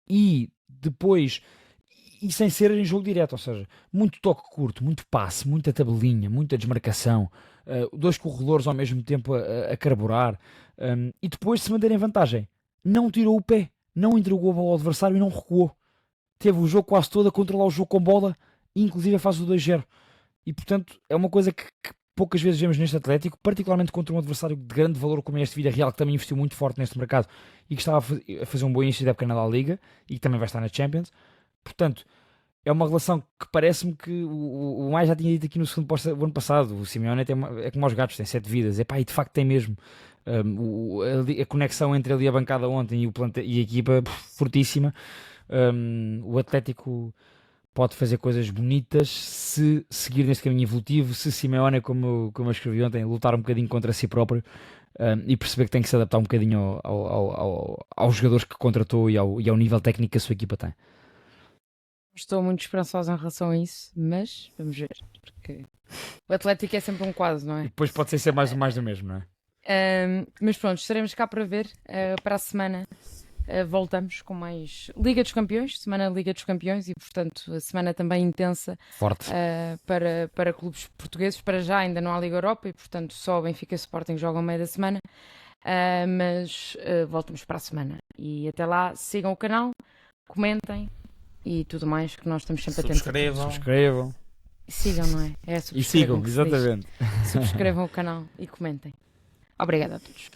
S8: E depois, e sem ser em jogo direto, ou seja, muito toque curto, muito passe, muita tabelinha, muita desmarcação, 2 corredores ao mesmo tempo a carburar, e depois de se manter em vantagem, não tirou o pé, não entregou a bola ao adversário e não recuou. Teve o jogo quase todo a controlar o jogo com bola, inclusive faz o 2-0. E portanto é uma coisa que poucas vezes vemos neste Atlético, particularmente contra um adversário de grande valor como este Villarreal, que também investiu muito forte neste mercado e que estava a fazer um bom início de época na La Liga e que também vai estar na Champions. Portanto, é uma relação que parece-me que o mais já tinha dito aqui no segundo posto do ano passado. O Simeone é como aos gatos, tem 7 vidas. E de facto tem mesmo. A conexão entre ele e a bancada ontem e a equipa fortíssima. O Atlético pode fazer coisas bonitas se seguir neste caminho evolutivo, se Simeone, como eu escrevi ontem, lutar um bocadinho contra si próprio e perceber que tem que se adaptar um bocadinho aos jogadores que contratou e ao nível técnico que a sua equipa tem.
S6: Estou muito esperançosa em relação a isso, mas vamos ver, porque o Atlético é sempre um quase, não é?
S8: E depois pode ser mais do mesmo, não é?
S6: Mas pronto, estaremos cá para ver. Para a semana voltamos com mais Liga dos Campeões, semana Liga dos Campeões, e portanto a semana também intensa
S8: Forte.
S6: para clubes portugueses. Para já ainda não há Liga Europa e portanto só o Benfica e o Sporting jogam meio da semana, mas voltamos para a semana. E até lá sigam o canal, comentem e tudo mais, que nós estamos sempre atentos.
S8: Subscrevam.
S6: Sigam, não é?
S8: E sigam, exatamente.
S6: Subscrevam o canal e comentem. Obrigada a todos.